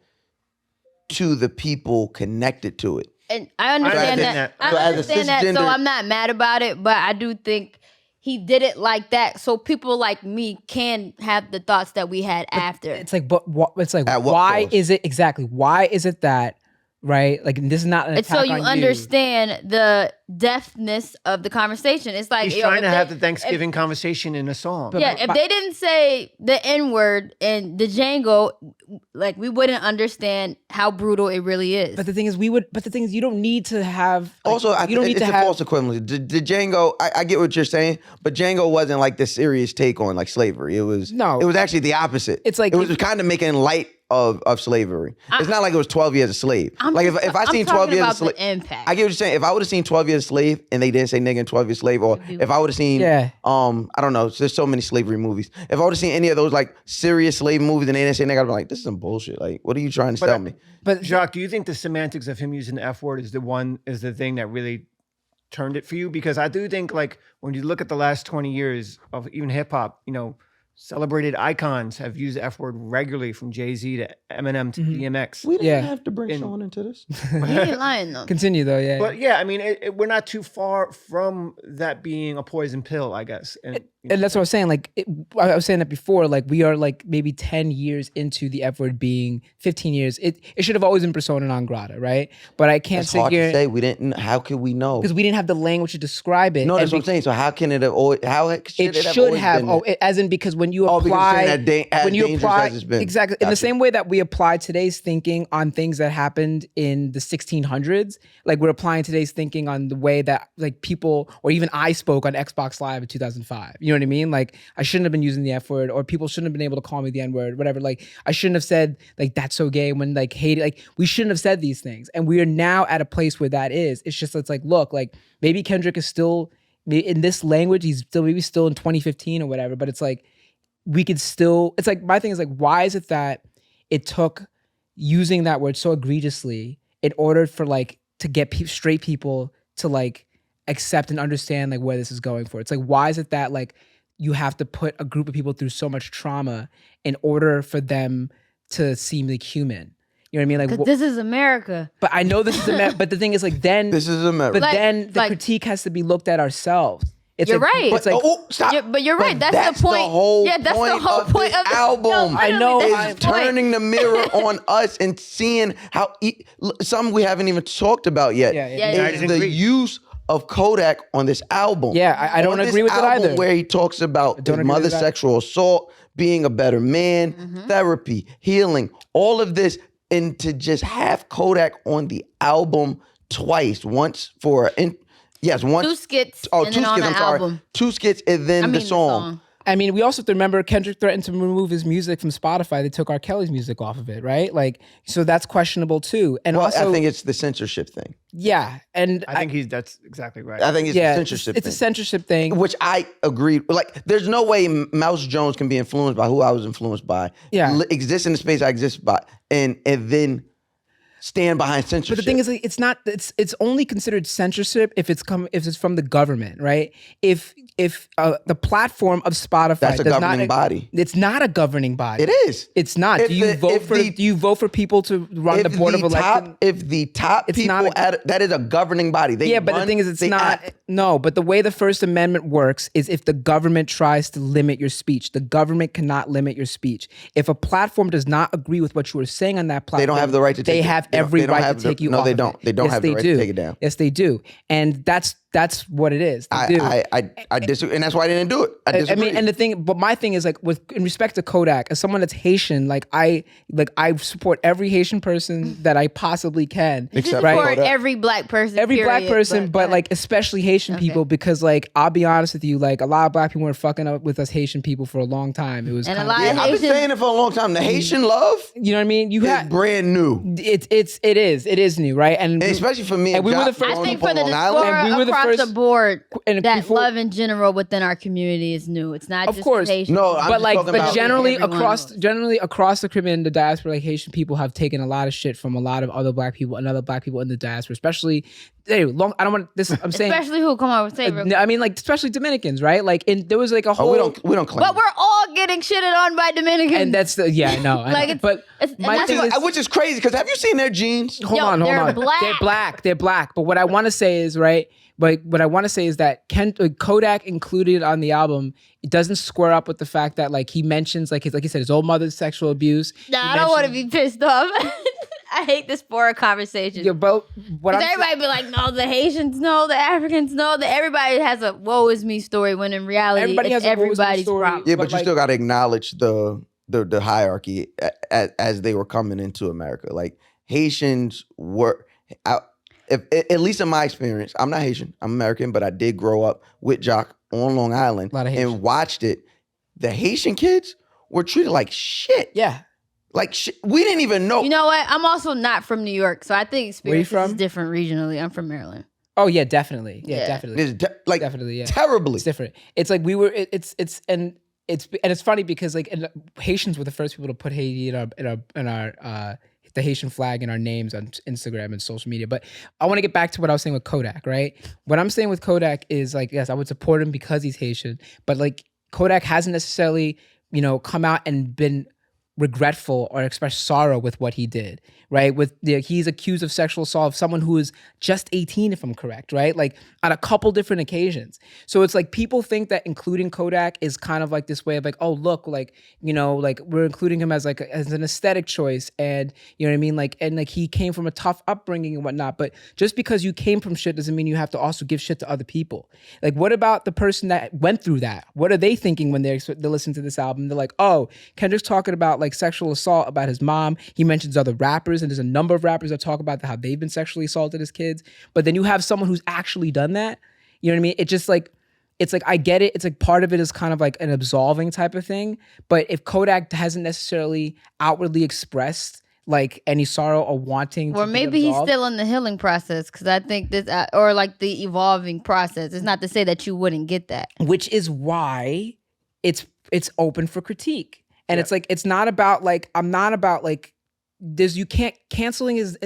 to the people connected to it. And I understand understand that. that. So I as a understand that. So cisgender- I'm not mad about it, but I do think he did it like that, so people like me can have the thoughts that we had after. it's like, but what? It's like, At what why cost? is it exactly? Why is it that? Right? Like this is not an It's attack so you on understand the depthness of the conversation. It's like He's yo, trying if to they- have the Thanksgiving conversation in a song. Yeah, if they didn't say the N-word in the Django, like we wouldn't understand how brutal it really is. But the thing is, But the thing is, you don't need to have. Like, Also, you don't need it's to a have. false equivalency. The Django, I get what you're saying, but Django wasn't like the serious take on like slavery. It was No. It was actually the opposite. It's like- it was kind of making light of slavery. It's not like it was 12 years a slave. Like if I seen 12 talking years a about slave, the impact. I get what you're saying. If I would have seen 12 years a slave and they didn't say nigga in 12 years slave, or if I would have seen, Yeah. I don't know, there's so many slavery movies. If I would have seen any of those like serious slave movies and they didn't say nigga, I'd be like, this is some bullshit. Like, what are you trying to tell me? But Jacques, do you think the semantics of him using the F word is the thing that really turned it for you? Because I do think like when you look at the last 20 years of even hip hop, celebrated icons have used the F word regularly, from Jay-Z to Eminem to DMX. We didn't Yeah. have to bring And- Sean into this. He ain't lying though. continue though, yeah. But yeah, I mean, we're not too far from that being a poison pill, I guess. And that's what I was saying. Like I was saying that before. Like we are like maybe 10 years into the F word being 15 years. It should have always been persona non grata, right? But I can't It's sit hard here to say. We didn't. How could we know? because we didn't have the language to describe it. No, that's And what I'm saying. So how can it have always? How should It it should always have. been Oh, there? as in because when you Oh, because you're apply, saying that as when you dangerous apply, as it's been. exactly in the Gotcha. same way that we apply today's thinking on things that happened in the 1600s, like we're applying today's thinking on the way that like people or even I spoke on Xbox Live in 2005. You know what I mean? Like I shouldn't have been using the F word, or people shouldn't have been able to call me the N word, whatever. Like I shouldn't have said like that's so gay when like hate like we shouldn't have said these things, and we are now at a place where that is. It's just it's like look, like maybe Kendrick is still in this language. He's still maybe still in 2015 or whatever, but it's like we could still. It's like my thing is like why is it that it took using that word so egregiously in order for like to get straight people to like accept and understand like where this is going for. It's like why is it that like you have to put a group of people through so much trauma in order for them to seem like human? You know what I mean? Like, 'Cause this is America. but I know this is but the thing is like then This is America. but Like- then the like- critique has to be looked at ourselves. It's You're like, right. It's like stop. But you're right. That's the point. The whole Yeah, that's the point whole of point this of the album. No, I know, literally, Is that's the point. turning the mirror on us and seeing how some we haven't even talked about yet. Yeah, yeah. Is I didn't the agree. use of Kodak on this album. Yeah, I don't On this agree with it album either. Where he talks about don't his agree with mother's that. sexual assault, being a better man, therapy, healing, all of this, and to just have Kodak on the album twice, once for once. Two skits Oh, and two then on skits. the I'm sorry. album. Two skits and then I mean the song. I mean, we also have to remember Kendrick threatened to remove his music from Spotify. They took R. Kelly's music off of it, right? Like, so that's questionable too. And Well, also, I think it's the censorship thing. yeah, and I think that's exactly right. I think it's yeah, the censorship it's thing. a censorship thing. Which I agree. Like, there's no way Mouse Jones can be influenced by who I was influenced by. Yeah. Exist in the space I exist by, and then stand behind censorship. But the thing is, like, it's not. It's only considered censorship if it's from the government, right? If the platform of Spotify that's a does governing body. It's not a governing body. It is. It's not. If Do you vote for people to run the board of elections? If the top people that is a governing body. But the thing is, it's not. No, but the way the First Amendment works is if the government tries to limit your speech, the government cannot limit your speech. If a platform does not agree with what you are saying on that platform, they don't have the right to take They it. have every right to take you off. No, they don't. They don't have the right to take it down. Yes, they do. And that's what it is. I disagree, and that's why I didn't do it. I disagree. I mean, but my thing is like in respect to Kodak, as someone that's Haitian, I support every Haitian person that I possibly can. Except right? For every black person. Black person, but like especially Haitian people, because like I'll be honest with you, like a lot of black people were fucking up with us Haitian people for a long time. It was and kind a lot of I've been saying it for a long time. The Haitian love, you know what I mean? is brand new. It is new, right? And especially for me. And we were the I first. think for the And we were the across first- the board, and that before- love in general within our community is new. It's not Of just course. Haitian. No, I'm but just like, talking but about generally everyone across else. the Caribbean, the diaspora, like Haitian people have taken a lot of shit from a lot of other black people and other black people in the diaspora, especially. Anyway, I don't want this. I'm saying, Especially who? Come on, say it. I mean, like especially Dominicans, right? Like, there was like a whole. we don't claim. But we're all getting shitted on by Dominicans. And that's the I know. Like, I know. But my that's thing what- is, which is crazy because have you seen their jeans? hold Yo, on. they're black. They're black. But what I want to say is right. But what I want to say is that Kodak included on the album, it doesn't square up with the fact that like he mentions like he said his old mother's sexual abuse. Nah, I don't want to be pissed off. I hate this for conversation. Yeah, but what I'm everybody be like, no, the Haitians know, the Africans know, that everybody has a woe is me story when in reality Everybody it's has a woe is me everybody's story. problem. Yeah, but you like- still got to acknowledge the hierarchy as they were coming into America. Like Haitians were, at least in my experience, I'm not Haitian, I'm American, but I did grow up with Jacques on Long Island and watched it. The Haitian kids were treated like shit. Yeah. Like shit. We didn't even know. You know what? I'm also not from New York, so I think experience from? is different regionally. I'm from Maryland. Oh yeah, definitely. Yeah, Yeah. definitely. It's Definitely, yeah. terribly. It's different. It's like we were. It's funny because like Haitians were the first people to put Haiti in our the Haitian flag in our names on Instagram and social media. But I want to get back to what I was saying with Kodak, right? What I'm saying with Kodak is like, yes, I would support him because he's Haitian, but like Kodak hasn't necessarily, come out and been regretful or express sorrow with what he did, right? He's accused of sexual assault of someone who is just 18, if I'm correct, right? Like on a couple different occasions. So it's like people think that including Kodak is kind of like this way of like, oh, look, like, like we're including him as an aesthetic choice. And you know what I mean? Like, and like he came from a tough upbringing and whatnot, but just because you came from shit doesn't mean you have to also give shit to other people. Like, what about the person that went through that? What are they thinking when they listen to this album? They're like, oh, Kendrick's talking about like sexual assault about his mom. He mentions other rappers, and there's a number of rappers that talk about how they've been sexually assaulted as kids. But then you have someone who's actually done that. You know what I mean? It's just like, it's like, I get it. It's like part of it is kind of like an absolving type of thing. But if Kodak hasn't necessarily outwardly expressed like any sorrow or wanting Or to maybe be he's absolved, still in the healing process, because I think this, or like the evolving process. It's not to say that you wouldn't get that. which is why it's open for critique. And it's like, it's not about like, I'm not about like, canceling is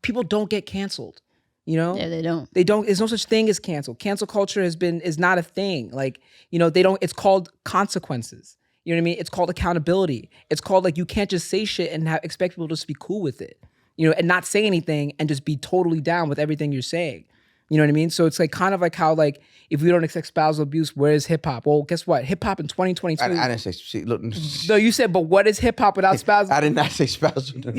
people don't get canceled, Yeah, they don't. there's no such thing as cancel. Cancel culture is not a thing. Like, it's called consequences. You know what I mean? It's called accountability. It's called like, you can't just say shit and expect people to just be cool with it, and not say anything and just be totally down with everything you're saying. You know what I mean? So it's like kind of like how like if we don't accept spousal abuse, where is hip hop? Well, guess what? Hip hop in 2022. I didn't say. See, look. No, you said, but what is hip hop without spousal? I did not say spousal. That's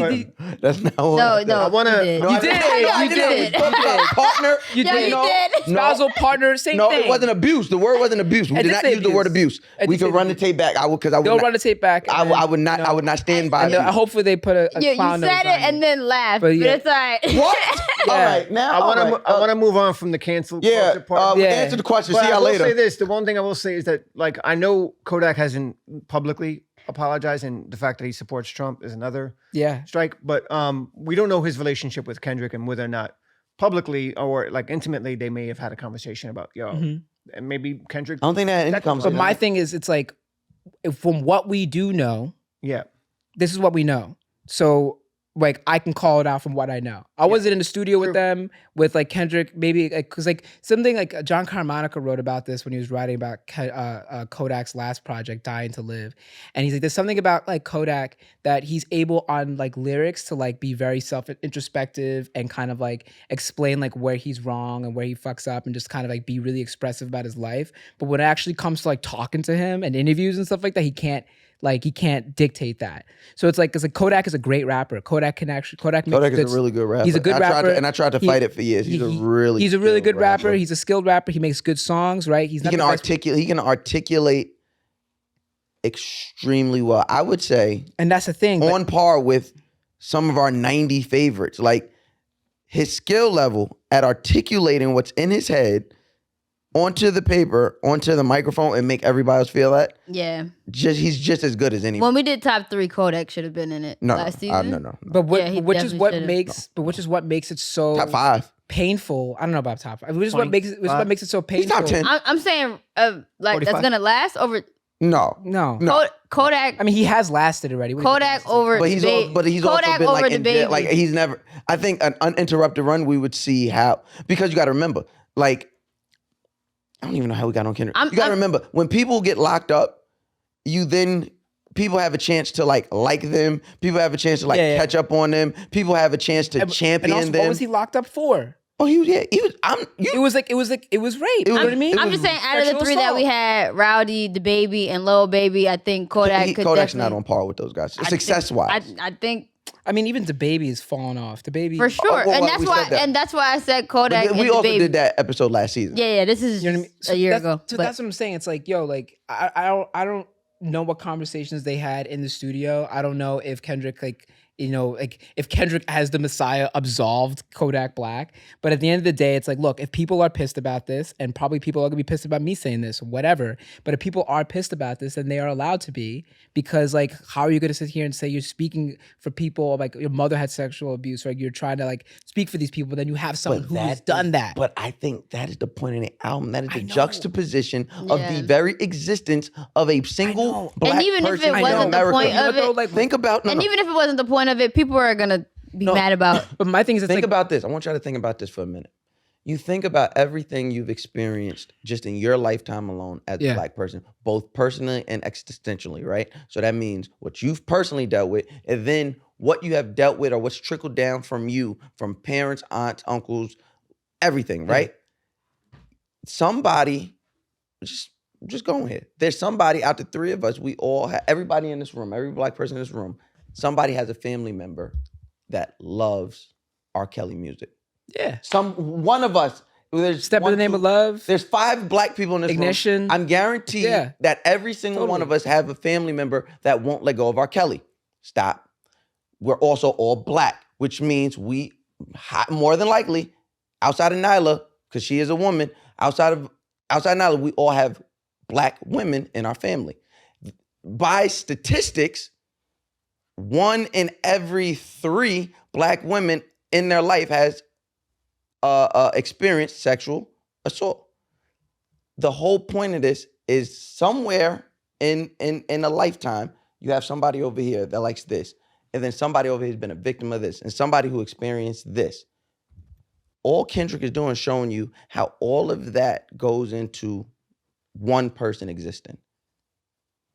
not what No, I said. no, I wanna- you did. No, I You did. I You did. We spoke about partner. You Yeah, did. you did. Spousal partner, same No, thing. it wasn't abuse. The word wasn't abuse. We I did did not say use the word abuse. I We did say could run the abuse. tape back. Because I would They'll not. run the tape back. I would not. I would not stand by And it. hopefully they put a Yeah, clown you nose said on it and then laughed, but yeah. it's all right. What? Yeah. All right, now I want to move on from the cancel Yeah, culture part. Yeah. answer the question. But See I y'all will later. say this: the one thing I will say is that, like, I know Kodak hasn't publicly apologized, and the fact that he supports Trump is another Yeah. strike. But we don't know his relationship with Kendrick and whether or not publicly or like intimately they may have had a conversation about and maybe Kendrick. I don't think that any But conversation. my thing is, it's like, from what we do know, Yeah, this is what we know. So like I can call it out from what I know. I wasn't in the studio with them, with like Kendrick, maybe like, cause like something like John Carmanica wrote about this when he was writing about Kodak's last project, Dying to Live. And he's like, there's something about like Kodak that he's able on like lyrics to like be very introspective and kind of like explain like where he's wrong and where he fucks up and just kind of like be really expressive about his life. But when it actually comes to like talking to him and interviews and stuff like that, he can't dictate that. So it's like, because like Kodak is a great rapper. Kodak is a really good rapper. He's a good rapper. I tried to fight it for years. He's a really good rapper. He's a skilled rapper. He makes good songs, right? He can articulate extremely well. I would say, and that's the thing, on par with some of our 90 favorites. Like his skill level at articulating what's in his head onto the paper, onto the microphone, and make everybody else feel that. Yeah. He's just as good as anyone. When we did top 3, Kodak should have been in it last season. No. But which is what makes it so top 5 painful. I don't know about top 5. Which is what makes it so painful. He's top 10. I'm saying like 45. that's gonna last over. No. Kodak. I mean, he has lasted already. Kodak over. But he's also Kodak been over like the baby. like he's never. I think an uninterrupted run we would see how, because you got to remember, like I don't even know how we got on Kendrick. You got to remember, when people get locked up, people have a chance to like them. People have a chance to catch up on them. People have a chance to champion and also, them. What was he locked up for? Oh, he was. It was rape. You know what I mean? I'm just saying, out of the 3 that we had, Rowdy, the baby, and Lil Baby, I think Kodak's Kodak's not on par with those guys. Success wise, I think. I mean, even the baby is falling off. The baby For sure, and that's why I said Kodak. We also did that episode last season. Yeah. This is a year ago. So that's what I'm saying. It's like, yo, like I don't know what conversations they had in the studio. I don't know if Kendrick if Kendrick as the Messiah absolved Kodak Black. But at the end of the day, it's like, look, if people are pissed about this, and probably people are gonna be pissed about me saying this, whatever. But if people are pissed about this, then they are allowed to be, because like, how are you gonna sit here and say you're speaking for people, like your mother had sexual abuse, right? You're trying to like speak for these people, but then you have someone who has done that. But I think that is the point of the album. That is the juxtaposition of the very existence of a single black person. And even if it wasn't the point of it, like, think about even if it wasn't the point of it, people are gonna be mad about. But my thing is, think about this. I want y'all to think about this for a minute. You think about everything you've experienced just in your lifetime alone as a black person, both personally and existentially, right? So that means what you've personally dealt with, and then what you have dealt with or what's trickled down from you, from parents, aunts, uncles, everything, right? Somebody, just go here. There's somebody out the 3 of us, we all have, everybody in this room, every black person in this room, somebody has a family member that loves R. Kelly music. Yeah. One of us. Step in the Name of Love. There's 5 black people in this Ignition. room. I'm guaranteed that every single one of us have a family member that won't let go of R. Kelly. Stop. We're also all black, which means we, more than likely, outside of Nyla, because she is a woman, outside Nyla, we all have black women in our family. By statistics, 1 in every 3 black women in their life has experienced sexual assault. The whole point of this is somewhere in a lifetime, you have somebody over here that likes this, and then somebody over here has been a victim of this, and somebody who experienced this. All Kendrick is doing is showing you how all of that goes into one person existing.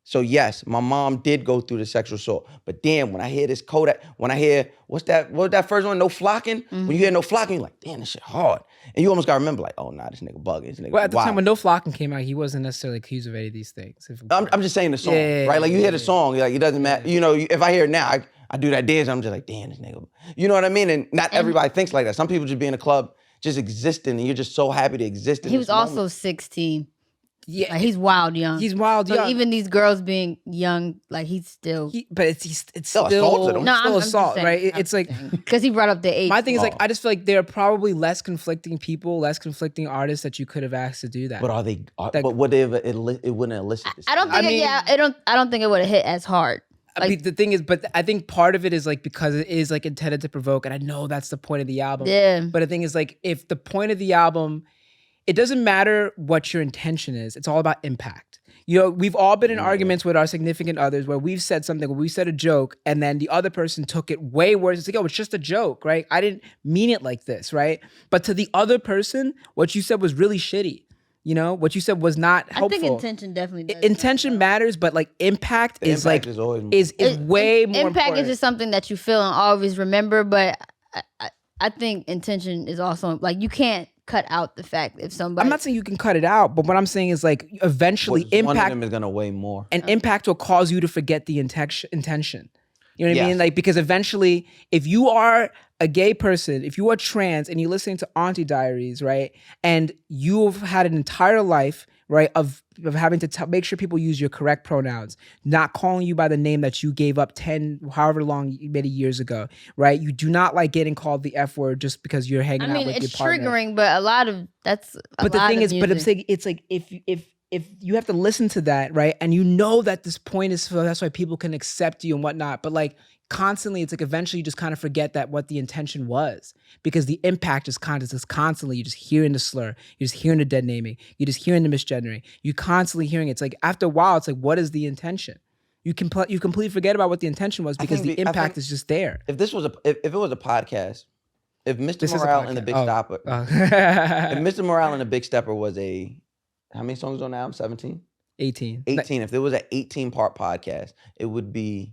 So yes, my mom did go through the sexual assault, but damn, when I hear this Kodak, when I hear, what was that first one, No Flocking? When you hear No Flocking, you're like, damn, this shit hard. And you almost gotta remember, like, oh nah, this nigga bugging, this nigga Well, at the wild. time when No Flocking came out, he wasn't necessarily accused of any of these things. I'm just saying the song, right? Like you hear the song, like it doesn't matter. You know, if I hear it now, I do that dance, I'm just like, damn, this nigga. You know what I mean? And not everybody thinks like that. Some people just be in a club, just existing, and you're just so happy to exist in He this was also moment. 16. Yeah, Like, he's wild young. he's wild So young. even these girls being young, like he's still. But it's Still still assaulted him. No, still I'm just assault, saying, right? It's like because he brought up the age. my thing is like, Oh. I just feel like there are probably less conflicting people, less conflicting artists that you could have asked to do that. But are they? But would they ever? It wouldn't elicit this. I don't think. I don't think it would have hit as hard. I mean, the thing is, but I think part of it is like because it is like intended to provoke, and I know that's the point of the album. Yeah. But the thing is, like, if the point of the album, it doesn't matter what your intention is, it's all about impact. You know, we've all been in arguments with our significant others where we've said something, where we said a joke, and then the other person took it way worse. It's like, oh, it's just a joke, right? I didn't mean it like this, right? But to the other person, what you said was really shitty. You know, what you said was not helpful. I think intention definitely does. Intention matters, but like impact The is impact like is always is way more Impact important. is just something that you feel and always remember, but I think intention is also like you can't cut out the fact if somebody. I'm not saying you can cut it out, but what I'm saying is like eventually one of impact them is gonna weigh more. and impact will cause you to forget the intention. You know what I mean? Yes. Like, because eventually, if you are a gay person, if you are trans and you're listening to Auntie Diaries, right, and you've had an entire life, right, of having to make sure people use your correct pronouns, not calling you by the name that you gave up 10, however long, many years ago, right? You do not like getting called the F word just because you're hanging out with your partner. Triggering, but a lot of that's. But the thing is, but I'm saying it's like if you have to listen to that, right? And you know that this point is so that's why people can accept you and whatnot. But like constantly, it's like eventually you just kind of forget that what the intention was because the impact is constantly, you're just hearing the slur, you're just hearing the dead naming, you're just hearing the misgendering, you're constantly hearing it. It's like after a while, it's like, what is the intention? You completely forget about what the intention was because the impact is just there. If this was if it was a podcast, if Mr. Morel and the Big Stepper, if Mr. Morel and the Big Stepper was a how many songs on the album? 17? 18. 18. If there was an 18-part podcast, it would be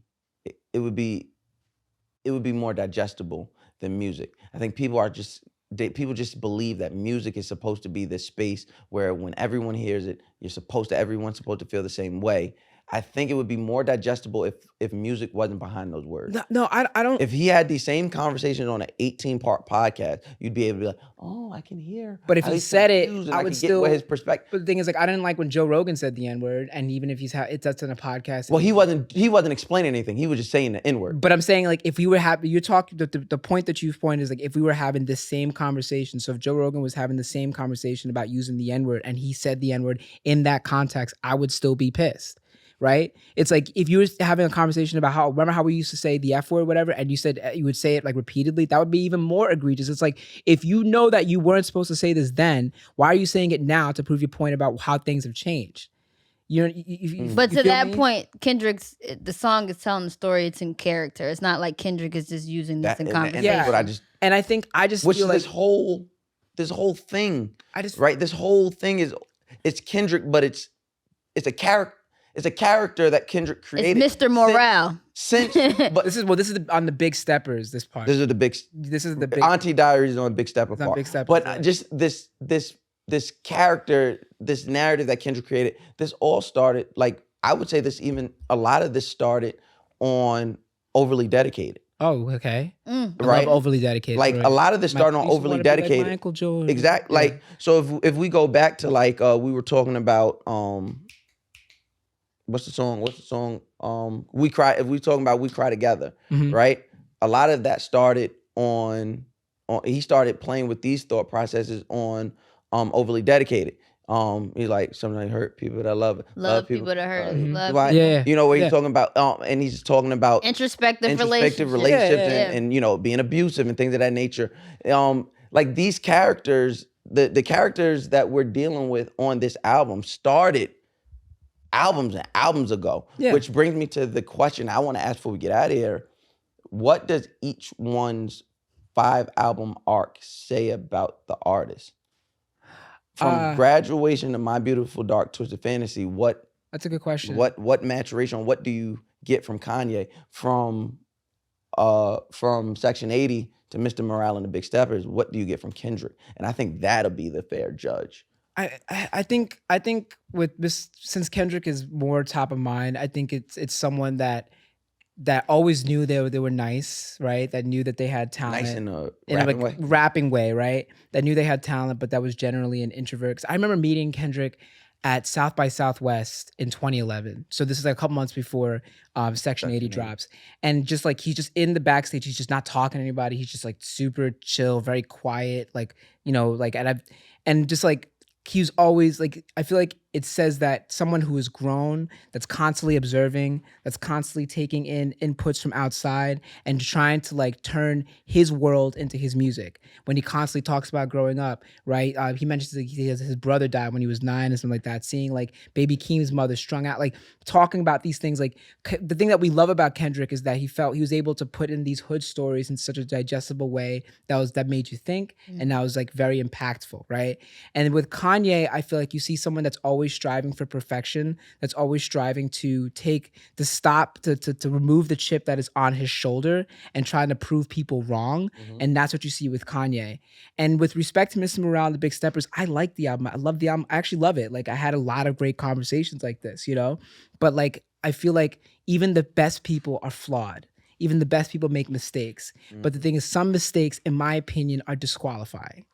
more digestible than music. I think people just believe that music is supposed to be this space where when everyone hears it, everyone's supposed to feel the same way. I think it would be more digestible if music wasn't behind those words. No, I don't. If he had these same conversations on an 18-part podcast, you'd be able to be like, oh, I can hear. But if he said it, I would still get his perspective. But the thing is, like, I didn't like when Joe Rogan said the N-word, and even if that's in a podcast. Well, he wasn't explaining anything. He was just saying the N-word. But I'm saying, like, if we were having, you're talking, the point that you've pointed is like, if we were having this same conversation, so if Joe Rogan was having the same conversation about using the N-word, and he said the N-word in that context, I would still be pissed. Right? It's like if you were having a conversation about remember how we used to say the F word, whatever, and you said you would say it like repeatedly, that would be even more egregious. It's like, if you know that you weren't supposed to say this then, why are you saying it now to prove your point about how things have changed? But to that point, the song is telling the story. It's in character. It's not like Kendrick is just using this in conversation. And that's what I think I just which feel this like whole thing. This whole thing it's Kendrick, but it's a character. It's a character that Kendrick created. It's Mr. Morel. But this is on the Big Steppers. This part. This is the big Auntie Diaries on Big Stepper part. Big Stepper, but right. Just this character, this narrative that Kendrick created. This all started, like, I would say a lot of this started on Overly Dedicated. Oh, okay. Right? I love Overly Dedicated. Like, right. a lot of this started on Overly Dedicated. Like Michael Jordan. Exactly. Yeah. Like, so if we go back to like we were talking about what's the song? We Cry. If we talking about We Cry Together, right? A lot of that started on he started playing with these thought processes on Overly Dedicated. He's like, sometimes hurt people that love it. Love people that hurt it. Love Like, Yeah. you know what he's talking about, and he's talking about introspective relationships relationships. and you know, being abusive and things of that nature. Like these characters, the characters that we're dealing with on this album started albums and albums ago. Yeah. Which brings me to the question I want to ask before we get out of here. What does each one's 5-album arc say about the artist? From Graduation to My Beautiful Dark Twisted Fantasy, that's a good question. What maturation, what do you get from Kanye? From Section 80 to Mr. Morale and the Big Steppers, what do you get from Kendrick? And I think that'll be the fair judge. I think with this, since Kendrick is more top of mind, I think it's someone that always knew they were nice, right? That knew that they had talent. Nice in a rapping way, right? That knew they had talent, but that was generally an introvert. 'Cause I remember meeting Kendrick at South by Southwest in 2011. So this is like a couple months before Section 80 drops. And just like, he's just in the backstage, he's just not talking to anybody. He's just like super chill, very quiet, like, you know, like, and just like, he's always like, I feel like it says that someone who is grown, that's constantly observing, that's constantly taking in inputs from outside and trying to like turn his world into his music. When he constantly talks about growing up, right? He mentions that his brother died when he was 9 or something like that. Seeing like baby Keem's mother strung out, like talking about these things. Like the thing that we love about Kendrick is that he felt he was able to put in these hood stories in such a digestible way that made you think, and that was like very impactful, right? And with Kanye, I feel like you see someone that's always striving for perfection, that's always striving to remove the chip that is on his shoulder and trying to prove people wrong. And that's what you see with Kanye. And with respect to Mr. Morale and the Big Steppers, I like the album. I love the album. I actually love it. Like I had a lot of great conversations like this, you know? But like, I feel like even the best people are flawed. Even the best people make mistakes. But the thing is, some mistakes, in my opinion, are disqualifying.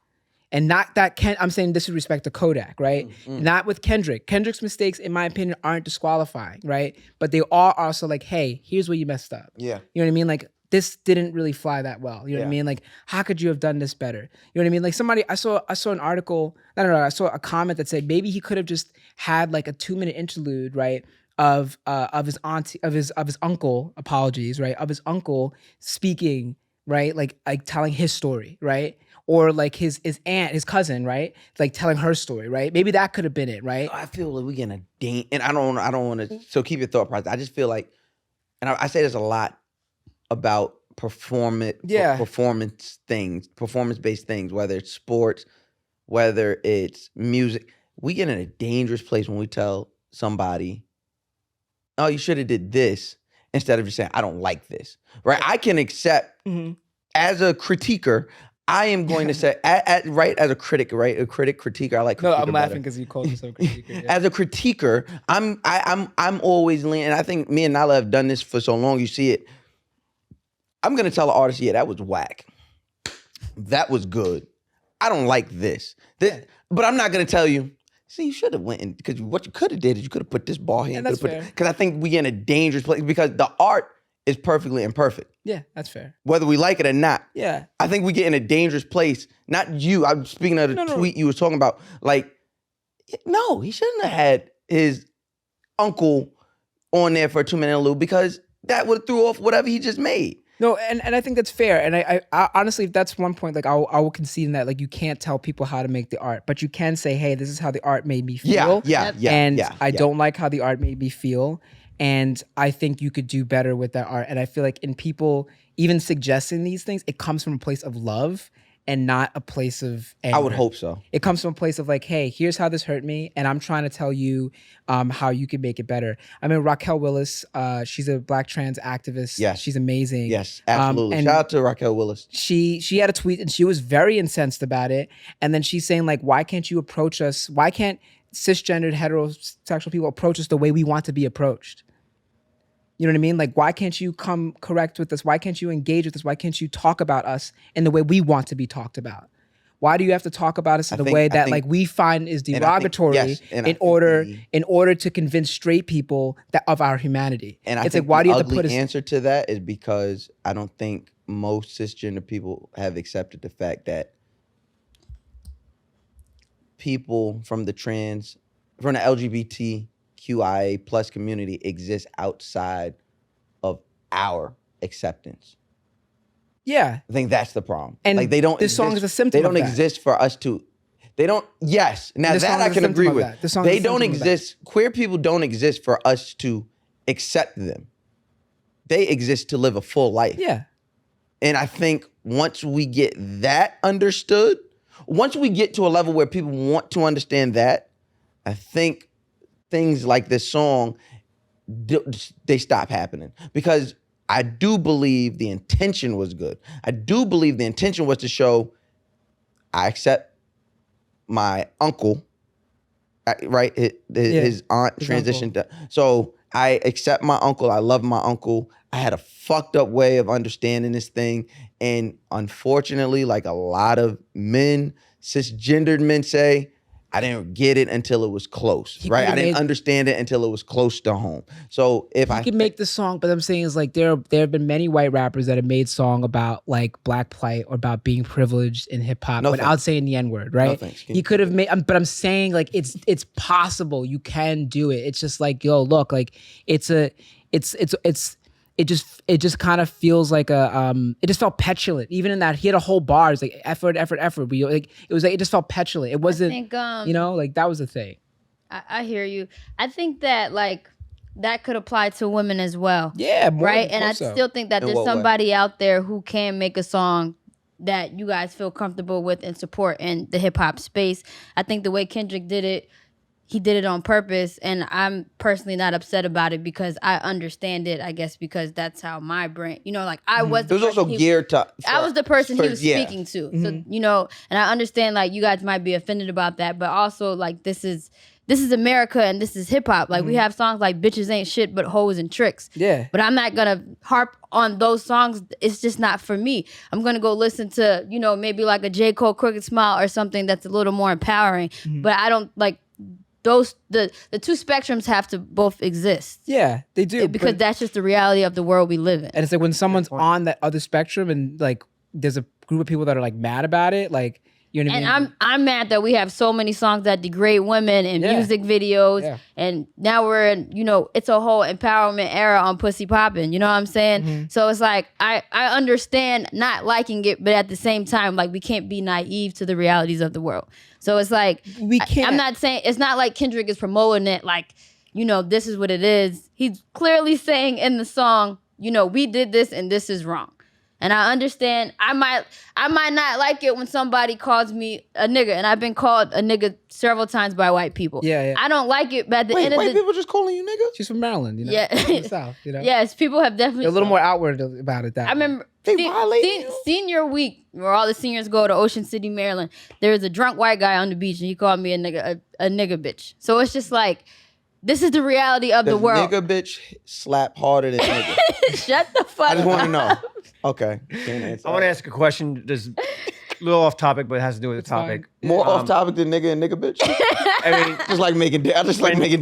And not that I'm saying this with respect to Kodak, right? Not with Kendrick. Kendrick's mistakes, in my opinion, aren't disqualifying, right? But they are also like, hey, here's where you messed up. Yeah. You know what I mean? Like, this didn't really fly that well. You know what I mean? Like, how could you have done this better? You know what I mean? Like I saw an article, I saw a comment that said maybe he could have just had like a 2-minute interlude, right? Of his auntie, of his uncle, apologies, right? Of his uncle speaking, right? Like telling his story, right? Or like his aunt, his cousin, right? Like telling her story, right? Maybe that could have been it, right? I feel like we're getting a dang, and I don't want to. So keep your thought process. I just feel like, and I say this a lot about performance based things, whether it's sports, whether it's music. We get in a dangerous place when we tell somebody, "Oh, you should have did this," instead of just saying, "I don't like this." Right? I can accept as a critiquer. I am going to say, right, as a critic, right? A critiquer. I like critiquer. No, I'm better. laughing because you called yourself a critiquer. Yeah. As a critiquer, I'm always leaning, and I think me and Nala have done this for so long, you see it. I'm gonna tell the artist, yeah, that was whack. That was good. I don't like this. But I'm not gonna tell you, see, you should have went in, because what you could have did is you could have put this ball here. And that's fair. Because I think we get in a dangerous place, because the art is perfectly imperfect. Yeah, that's fair. Whether we like it or not. Yeah. I think we get in a dangerous place. Not you. I'm speaking of the tweet you was talking about. Like, no, he shouldn't have had his uncle on there for a 2-minute interlude, because that would have threw off whatever he just made. No, and I think that's fair. And I honestly, if that's one point, like I will concede in that, like you can't tell people how to make the art, but you can say, hey, this is how the art made me feel. I don't like how the art made me feel. And I think you could do better with that art. And I feel like in people even suggesting these things, it comes from a place of love and not a place of anger. I would hope so. It comes from a place of like, hey, here's how this hurt me, and I'm trying to tell you how you can make it better. I mean, Raquel Willis, she's a Black trans activist. Yes. She's amazing. Yes, absolutely. And shout out to Raquel Willis. She had a tweet and she was very incensed about it. And then she's saying like, why can't you approach us? Why can't cisgendered heterosexual people approach us the way we want to be approached? You know what I mean? Like, why can't you come correct with us? Why can't you engage with us? Why can't you talk about us in the way we want to be talked about? Why do you have to talk about us in the way that like we find is derogatory in order to convince straight people that of our humanity? And I it's think like, why do you have to the put us? answer to that is because I don't think most cisgender people have accepted the fact that people from the LGBTQIA plus community exist outside of our acceptance. Yeah. I think that's the problem. And like they don't. this song is a symptom. They don't of that. exist for us to. They don't. Yes. Now This that song I is a can symptom agree of with. that. This song They is a don't symptom of that. exist. Queer people don't exist for us to accept them. They exist to live a full life. Yeah. And I think once we get that understood, once we get to a level where people want to understand that, I think things like this song, they stop happening. Because I do believe the intention was good. I do believe the intention was to show I accept my uncle, right? His aunt transitioned. So I accept my uncle. I love my uncle. I had a fucked up way of understanding this thing. And unfortunately, like a lot of men, cisgendered men say, I didn't get it until it was close, He right? could've I didn't made- understand it until it was close to home. So if He could make the song, but I'm saying is like there have been many white rappers that have made song about like black plight or about being privileged in hip hop No without thanks. saying the N word, right? thanks. He could have made, but I'm saying like it's possible. You can do it. It's just like, yo, look, like it just kind of feels like it just felt petulant. Even in that, he had a whole bar. It's like effort. But like it was like it just felt petulant. It wasn't, think, like that was the thing. I hear you. I think that like that could apply to women as well. Yeah, right. And I still think that In there's what way? somebody out there who can make a song that you guys feel comfortable with and support in the hip hop space. I think the way Kendrick did it, he did it on purpose, and I'm personally not upset about it because I understand it. I guess because that's how my brain, like I was. It was also geared to. I was the person he was yeah. speaking to, so and I understand like you guys might be offended about that, but also like this is America and this is hip hop. Like we have songs like "Bitches Ain't Shit But Hoes and Tricks." Yeah. But I'm not gonna harp on those songs. It's just not for me. I'm gonna go listen to maybe like a J. Cole "Crooked Smile" or something that's a little more empowering. But I don't like. The two spectrums have to both exist. Yeah, they do. Because that's just the reality of the world we live in. And it's like when someone's on that other spectrum and like there's a group of people that are like mad about it, like you know what I mean? And I'm mad that we have so many songs that degrade women in music videos. Yeah. And now we're in, it's a whole empowerment era on pussy popping. You know what I'm saying? So it's like I understand not liking it, but at the same time, like we can't be naive to the realities of the world. So it's like We can't. I'm not saying it's not like Kendrick is promoting it like, this is what it is. He's clearly saying in the song, we did this and this is wrong. And I understand I might not like it when somebody calls me a nigga, and I've been called a nigga several times by white people. Yeah. I don't like it, but at the end of White the people just calling you nigga? She's from Maryland, Yeah. from the South, yes, people have definitely They're a little more outward about it. That I remember They violating you? senior week where all the seniors go to Ocean City, Maryland. There's a drunk white guy on the beach and he called me a nigga bitch. So it's just like this is the reality of the Does world. nigga bitch slap harder than nigga? Shut the fuck up. I just want to know. Okay. Can't answer I want to that. ask a question. Just a little off topic, but it has to do with the topic. More off topic than nigga and nigga bitch. I mean, I just like making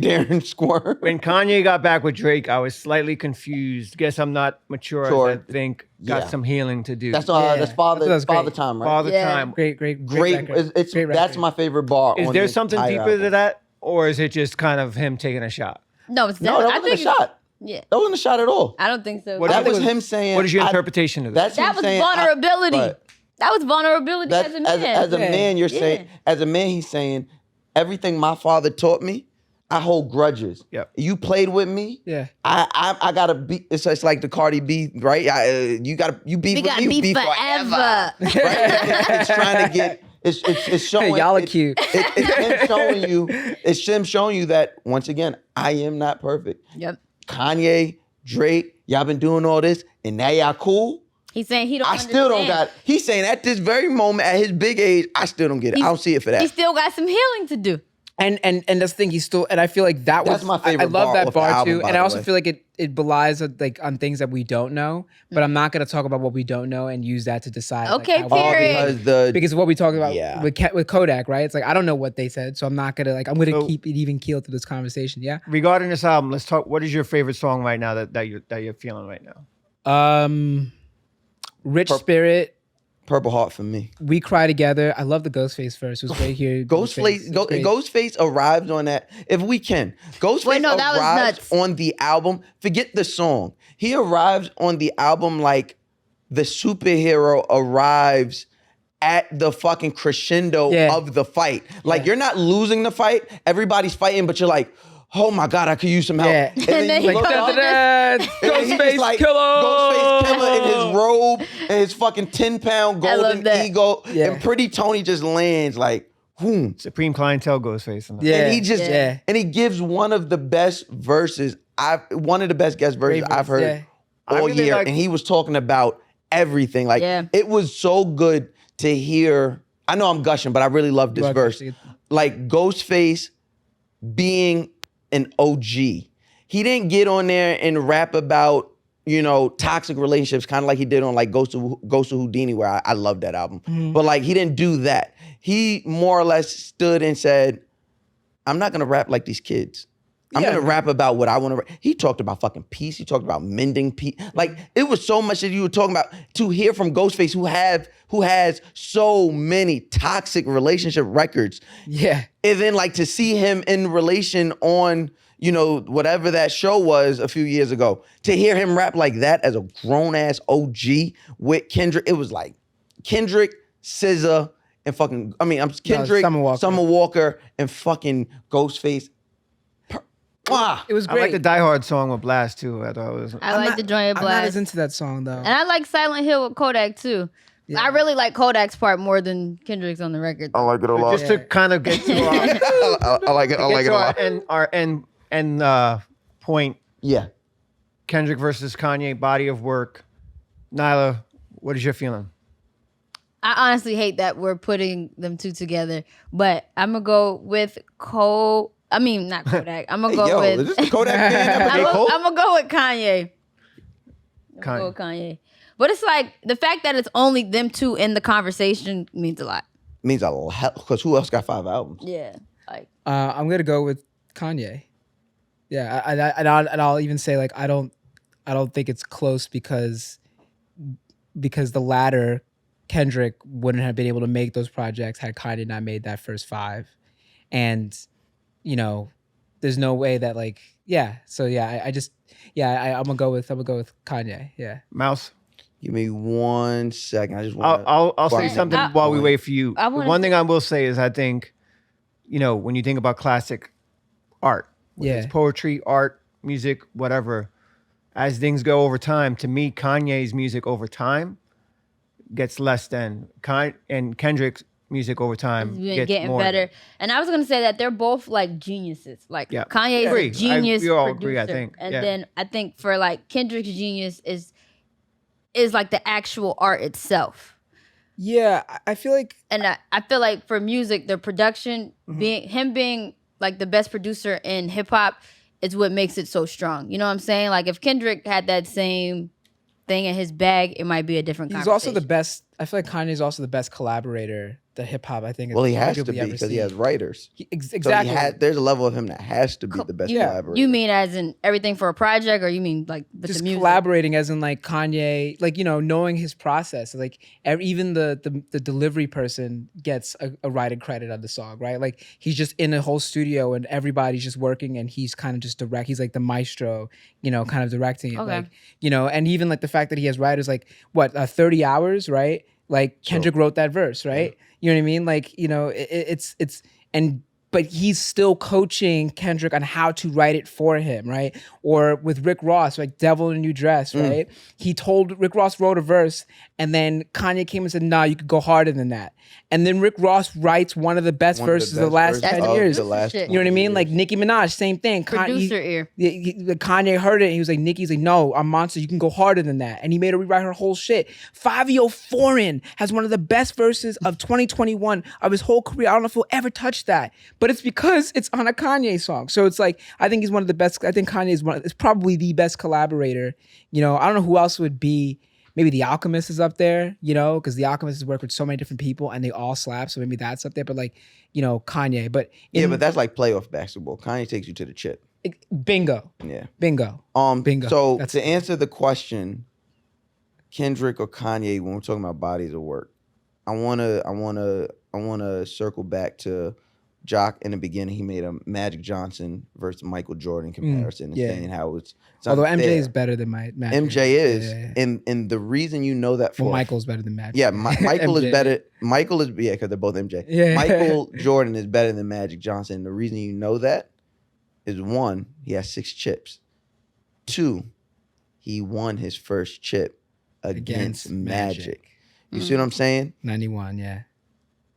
Darren squirm. when Kanye got back with Drake, I was slightly confused. Guess I'm not mature. Sure. As I think got Yeah. some healing to do. That's That's father great. time, right? Father Yeah. time. great Great. record. It's Great that's record. my favorite bar. Is on there the something entire deeper album. to that, or is it just kind of him taking a shot? No, it's No, I that wasn't a think shot. Yeah. That wasn't a shot at all. I don't think so. What That is- was him saying. What is your I- interpretation of that? That's him That was saying, vulnerability. but That was vulnerability that- as a man. as a man, you're saying. As a man, he's saying everything my father taught me. I hold grudges. Yep. You played with me. Yeah. I gotta be. It's like the Cardi B, right? You beef we with got me. beef beef forever. Right? It's trying to get. It's showing. Y'all are cute. It's him showing you that once again, I am not perfect. Yep. Kanye, Drake, y'all been doing all this, and now y'all cool. He's saying he don't I still don't understand. got. He's saying at this very moment, at his big age, I still don't get it. I don't see it for that. He still got some healing to do. And that's the thing. He's still, and I feel like that That's was my favorite I love bar that off the bar album, too, by and I the also way. feel like it belies like on things that we don't know. But I'm not gonna talk about what we don't know and use that to decide. like, Okay, how we- period. Because Because what we talked about Yeah. with Kodak, right? It's like I don't know what they said, so I'm not gonna I'm gonna So- keep it even keel to this conversation. Yeah. Regarding this album, let's talk. What is your favorite song right now that you're feeling right now? Rich Spirit. Purple Heart for me. We Cry Together. I love the Ghostface verse. It was great here. Ghostface arrived on that. If we can, Ghostface Wait, no, that was arrives nuts. on the album. Forget the song. He arrives on the album like the superhero arrives at the fucking crescendo Yeah. of the fight. Like you're not losing the fight. Everybody's fighting, but you're like, oh my God, I could use some help. Yeah. And And then then you he look comes up, up and he's Ghostface like, Killer. Ghostface Killer in his robe and his fucking 10-pound I love golden that. eagle. Yeah. And Pretty Tony just lands like, whoom. Supreme Clientele Ghostface. In that. Yeah. And he just Yeah. and he gives one of the best verses one of the best guest verses Great I've verse, heard yeah. I all really year. like- And he was talking about everything. Like Yeah. it was so good to hear. I know I'm gushing, but I really love this Love verse. it. Like Ghostface being an OG. He didn't get on there and rap about toxic relationships, kind of like he did on like Ghost of Houdini, where I love that album. But like he didn't do that. He more or less stood and said, I'm not gonna rap like these kids. I'm gonna rap about what I want to rap. He talked about fucking peace. He talked about mending peace. Like it was so much that you were talking about to hear from Ghostface, who has so many toxic relationship records. Yeah. And then like to see him in relation on, whatever that show was a few years ago, to hear him rap like that as a grown ass OG with Kendrick, it was like Kendrick, SZA, and Kendrick, Summer Walker, and fucking Ghostface. It was I great. like the Die Hard song with Blast too. I thought it was. I like the joint I'm Blast. not as into that song though. And I like Silent Hill with Kodak too. Yeah. I really like Kodak's part more than Kendrick's on the record. I like it a lot. Just to kind of get to I like it. I like it a lot. our end point. Yeah. Kendrick versus Kanye, body of work. Nyla, what is your feeling? I honestly hate that we're putting them two together, but I'm gonna go with not Kodak. I'm gonna go with. Is this the Kodak thing? I'm gonna go with Kanye. I'm gonna go with Kanye. But it's like the fact that it's only them two in the conversation means a lot. Means a lot, because who else got 5 albums? Yeah, like I'm gonna go with Kanye. Yeah, and I'll even say like I don't think it's close because the latter, Kendrick wouldn't have been able to make those projects had Kanye not made that first 5, and there's no way that like So I'm gonna go with Kanye. Yeah. Mouse. Give me 1 second. I just want. I'll say something while we wait for you. The one thing I will say is I think, when you think about classic art, whether it's poetry, art, music, whatever, as things go over time, to me, Kanye's music over time gets less than and Kendrick's music over time gets getting more better. And I was gonna say that they're both like geniuses. Like Kanye's Agree. a genius we all producer, agree, I think. and then I think for like Kendrick's genius is like the actual art itself. Yeah, I feel like, And I feel like for music, the production being like the best producer in hip hop is what makes it so strong. You know what I'm saying? Like if Kendrick had that same thing in his bag, it might be a different he's conversation. also the best. I feel like Kanye's also the best collaborator that hip hop, I think. Well, he has to arguably be ever because he seen. has writers. Exactly. So there's a level of him that has to be the best collaborator. You mean as in everything for a project, or you mean like with Just the music? collaborating as in like Kanye, like, knowing his process. Like even the delivery person gets a writing credit on the song, right? Like he's just in a whole studio and everybody's just working and he's kind of just direct. He's like the maestro, kind of directing it. Okay. Like, and even like the fact that he has writers like 30 hours, right? Like Kendrick wrote that verse, right? Yeah. You know what I mean? Like, but he's still coaching Kendrick on how to write it for him, right? Or with Rick Ross, like Devil in a New Dress, right? Rick Ross wrote a verse and then Kanye came and said, nah, you could go harder than that. And then Rick Ross writes one of the best verses of the last 10 years. the last You know what I mean? Like Nicki Minaj, same thing. Producer ear. Kanye heard it and he was like, Nicki's like, no, I'm Monster, you can go harder than that. And he made her rewrite her whole shit. Fabio Foreign has one of the best verses of 2021 of his whole career. I don't know if he'll ever touch that. But it's because it's on a Kanye song. So it's like, I think he's one of the best. I think Kanye is probably the best collaborator. I don't know who else would be. Maybe The Alchemist is up there, because The Alchemist has worked with so many different people and they all slap. So maybe that's up there. But like, Kanye. But but that's like playoff basketball. Kanye takes you to the chip. Bingo. Yeah. Bingo. Bingo. So That's to answer the question, Kendrick or Kanye, when we're talking about bodies of work, I wanna circle back to Jacques in the beginning. He made a Magic Johnson versus Michael Jordan comparison and saying how it's although unfair. MJ is better than Magic. MJ is, and the reason you know that for Michael's better than Magic. Yeah, Michael is better. Michael is because they're both MJ. Yeah. Michael Jordan is better than Magic Johnson. And the reason you know that is 1, he has 6 chips. 2, he won his first chip against Magic. You see what I'm saying? 91, yeah.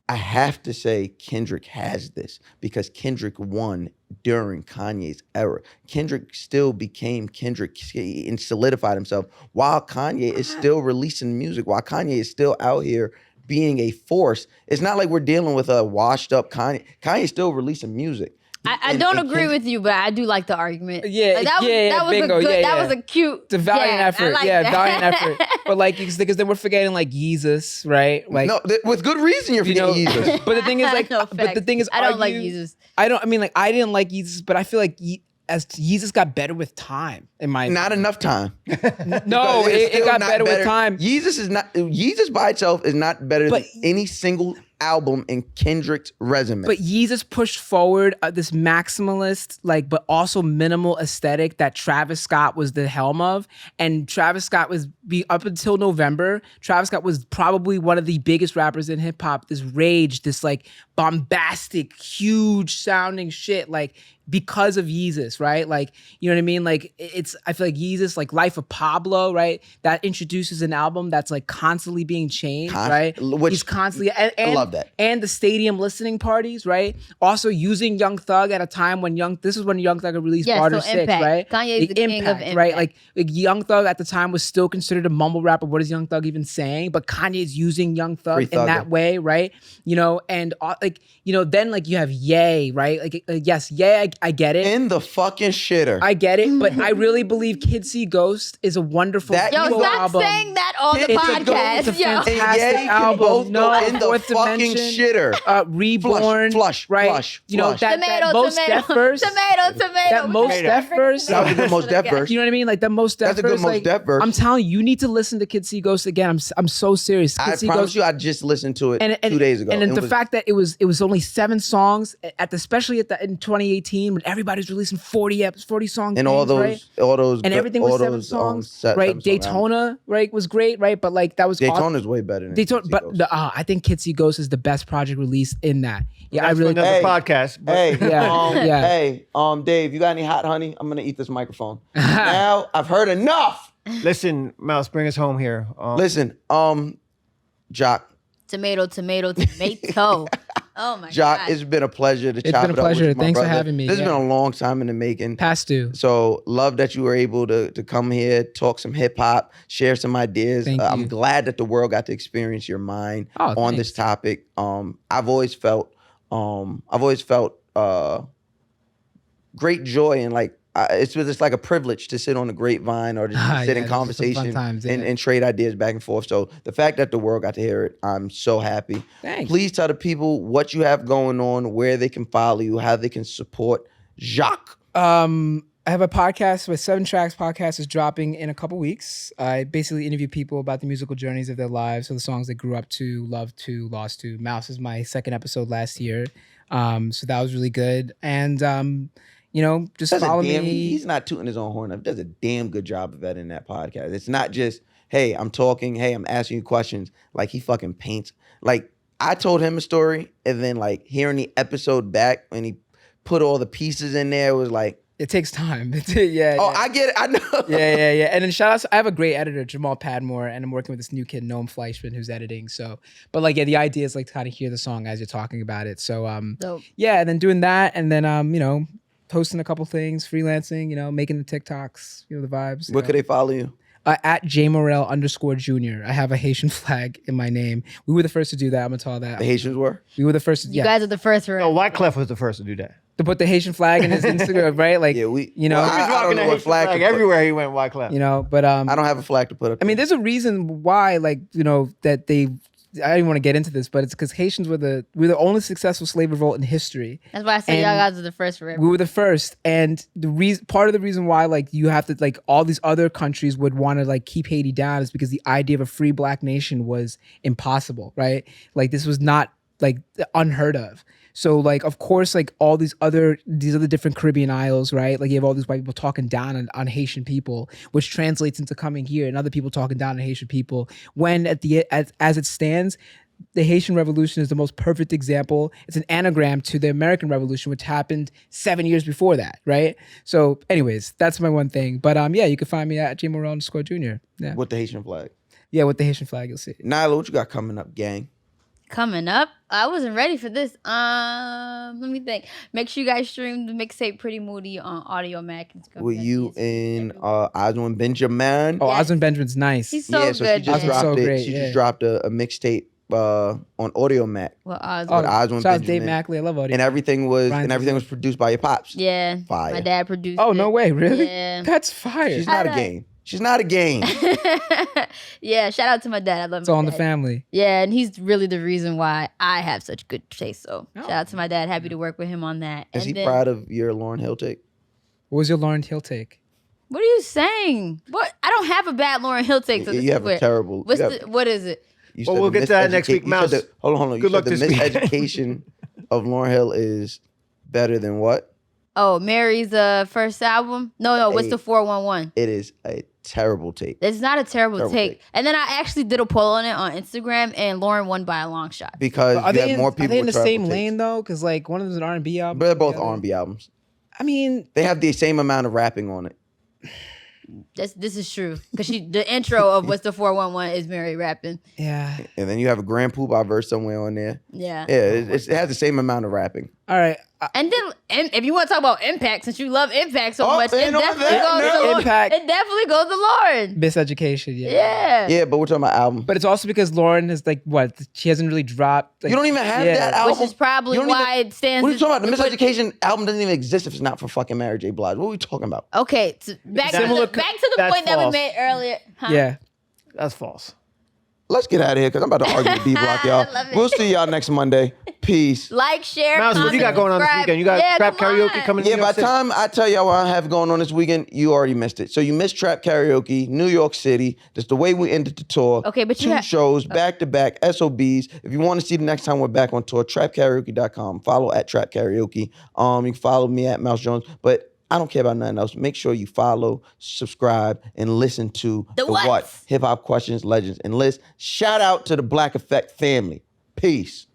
I have to say Kendrick has this because Kendrick won during Kanye's era. Kendrick still became Kendrick and solidified himself while Kanye is still releasing music, while Kanye is still out here being a force. It's not like we're dealing with a washed up Kanye. Kanye's still releasing music. I don't agree with you, but I do like the argument. Yeah, Like, that was bingo, a good. yeah, That yeah. was a cute. It's a valiant jab. I effort. like Yeah, that. valiant effort. But like, because then we're forgetting like Yeezus, right? Like, No, with good reason you're forgetting Yeezus. But the thing is, like, No, but the facts. thing is, I don't like argue- Yeezus. I don't. I mean, like, I didn't like Yeezus, but I feel like as Yeezus got better with time. In my Not enough time. no, Because it's it still got not better with time. Yeezus by itself is not better But- than any single album in Kendrick's resume. But Yeezus pushed forward this maximalist, like, but also minimal aesthetic that Travis Scott was the helm of. And Travis Scott was up until November. Travis Scott was probably one of the biggest rappers in hip hop. This rage, this like bombastic, huge sounding shit, like because of Yeezus, right? Like, you know what I mean? Like, I feel like Yeezus, like Life of Pablo, right? That introduces an album that's like constantly being changed, right? which- He's constantly, I love that. And the stadium listening parties, right? Also using Young Thug at a time when this is when Young Thug had released Yeah, Barter so 6, impact. right? Kanye's the king of right? impact. Like Young Thug at the time was still considered a mumble rapper. What is Young Thug even saying? But Kanye's using Young Thug Free in that Thugger. way, right? You know, and like, you know, then like you have Ye, right? Like, yes, Ye, I get it. in the fucking shitter. I get it, but I really believe Kids See Ghost is a wonderful That- Yo, emo stop album. saying that on the It's a podcast. it's a Yo. and fantastic Ye can album. both No, go in the Fourth fucking Dimension. shitter. Reborn, Flush, right? flush, You know flush. that Tomato, most tomato, Def verse, tomato. that most Def verse. That was a good most Def verse. You know what I mean? Like the most Def That's a good verse. most like, Def verse. I'm telling you, you need to listen to Kids See Ghost again. I'm so serious. I Kids See promise Ghost. you, I just listened to it 2 days ago. And then It the was- fact that it was only 7 songs especially in 2018 when everybody's releasing 40 songs and all right? those, And everything was all 7 those, songs, seven right? song albums. Daytona, right, was great, right? But like that was Daytona's way better than Daytona, Kids See but Ghost. I think Kids See Ghost is the best project released in that. Yeah, That's I really for another Hey. podcast. But Hey, Yeah, yeah. hey, Dave, you got any hot honey? I'm gonna eat this microphone. Now I've heard enough. listen, Mouse, bring us home here. Listen, Jacques, Tomato. Oh my Jacques, god. it's been a pleasure to It's chop been a it up with pleasure. you, my Thanks for brother. having me. This has Yeah. been a long time in the making. Past due. So love that you were able to come here, talk some hip hop, share some ideas. Thank I'm you. glad that the world got to experience your mind Oh, on this topic. I've always felt great joy and like it's just like a privilege to sit on the grapevine or to just sit Yeah, in those are some fun conversation times, and, yeah. and trade ideas back and forth. So the fact that the world got to hear it, I'm so happy. Thanks. Please tell the people what you have going on, where they can follow you, how they can support Jacques. I have a podcast with 7 Tracks podcast is dropping in a couple weeks. I basically interview people about the musical journeys of their lives. So the songs they grew up to, loved to, lost to. Mouse is my 2nd episode last year. So that was really good. And you know, just follow me. He's not tooting his own horn up. He does a damn good job of editing that podcast. It's not just, hey, I'm talking, hey, I'm asking you questions. Like he fucking paints. Like I told him a story and then like hearing the episode back when he put all the pieces in there was like, It takes time. Yeah. oh, yeah. I get it. I know. Yeah. And then shout out, I have a great editor, Jamal Padmore, and I'm working with this new kid, Noam Fleischman, who's editing. So, but like, yeah, the idea is like to kind of hear the song as you're talking about it. So, Dope. yeah, and then doing that, and then, you know, posting a couple things, freelancing, you know, making the TikToks, you know, the vibes. Where could they follow you? At @JMorel_Jr. I have a Haitian flag in my name. We were the first to do that. I'm gonna tell that. The Haitians were? We were the first to, You guys are the first no, round. Wyclef was the first to do that. to put the Haitian flag in his Instagram, right? Like, Yeah, we. you know, well, He was I don't rocking know a what Haitian flag. to put. everywhere he went. Wyclef. you know, but I don't have a flag to put up. I mean, there's a reason why, like, you know, that they. I didn't want to get into this, but it's because Haitians were the only successful slave revolt in history. That's why I said And y'all guys are the first forever. We were the first, and the reason, part of the reason why, like, you have to, like, all these other countries would want to, like, keep Haiti down is because the idea of a free black nation was impossible, right? Like, this was not, like, unheard of. So, like, of course, like, all these other different Caribbean isles, right? Like, you have all these white people talking down on Haitian people, which translates into coming here and other people talking down on Haitian people. When as it stands, the Haitian Revolution is the most perfect example. It's an anagram to the American Revolution, which happened 7 years before that, right? So, anyways, that's my one thing. But yeah, you can find me at JMorel_Jr. Yeah, with the Haitian flag. yeah, with the Haitian flag, you'll see. Nyla, what you got coming up, gang? Coming up, I wasn't ready for this. Let me think. Make sure you guys stream the mixtape Pretty Moody on Audio Mac. It's gonna Were be on you DSP in everywhere. Oswald Benjamin? Oh, Yes. Osmond Benjamin's nice. He's so yeah, so good. she just man. Oswald's dropped so it. great, She yeah. just dropped a mixtape on Audio Mac. Well, Oz. Oh, With Oswald shout out to Dave Benjamin. Mackley. I love audio. And everything was Ryan's produced by your pops. Yeah. Fire. My dad produced Oh, it. no way. Really? Yeah. That's fire. She's not a game. She's not a game. Yeah, shout out to my dad. I love It's my all in the dad. family. Yeah, and he's really the reason why I have such good taste. So Oh. shout out to my dad. Happy to work with him on that. Is And he proud of your Lauryn Hill take? What was your Lauryn Hill take? What are you saying? What? I don't have a bad Lauryn Hill take. So this You is have a weird. terrible. What is it? You Well, said we'll the get to that next week, miseduca- you said Mouse. the- Hold on. You Good luck said the this week. miseducation of Lauryn Hill is better than what? Oh, Mary's first album? No, what's Hey. the 411? It is a terrible take. It's not a terrible Terrible take. take. And then I actually did a poll on it on Instagram, and Lauren won by a long shot. Because Are you they have more people are they in the with terrible same takes. lane though? Because like one of them's an R&B album. But they're both the other- R&B albums. I mean, They have the same amount of rapping on it. This is true because the intro of what's the 411 is Mary rapping. yeah. And then you have a Grand Poobah verse somewhere on there. Yeah. Yeah, it has the same amount of rapping. All right. And then, and if you want to talk about impact, since you love impact so Oh, much, and it on definitely that goes to note- Lauren. Impact. It definitely goes to Lauren. Miseducation. Yeah. Yeah. Yeah, but we're talking about album. But it's also because Lauren is like what she hasn't really dropped. Like, You don't even have yeah. that album. Which is probably You don't why even- it stands. What are you talking about? The but- Miseducation album doesn't even exist if it's not for fucking Mary J. Blige. What are we talking about? Okay, back to Similar- the that's point that we false. made earlier. Huh? Yeah. That's false. Let's get out of here because I'm about to argue with D-Block, y'all. I love it. We'll see y'all next Monday. Peace. Like, share, Mouse, what comment, you got going on this subscribe. weekend? You got Yeah, trap come karaoke on. coming in Yeah, New by York the City? time I tell y'all what I have going on this weekend, you already missed it. So you missed Trap Karaoke, New York City. That's the way we ended the tour. Okay, but you Two have- shows, back-to-back, SOBs. If you want to see the next time we're back on tour, trapkaraoke.com. Follow at Trap Karaoke. You can follow me at Mouse Jones. But I don't care about nothing else. Make sure you follow, subscribe, and listen to The what? Hip Hop Questions, Legends, and Lists. Shout out to the Black Effect family. Peace.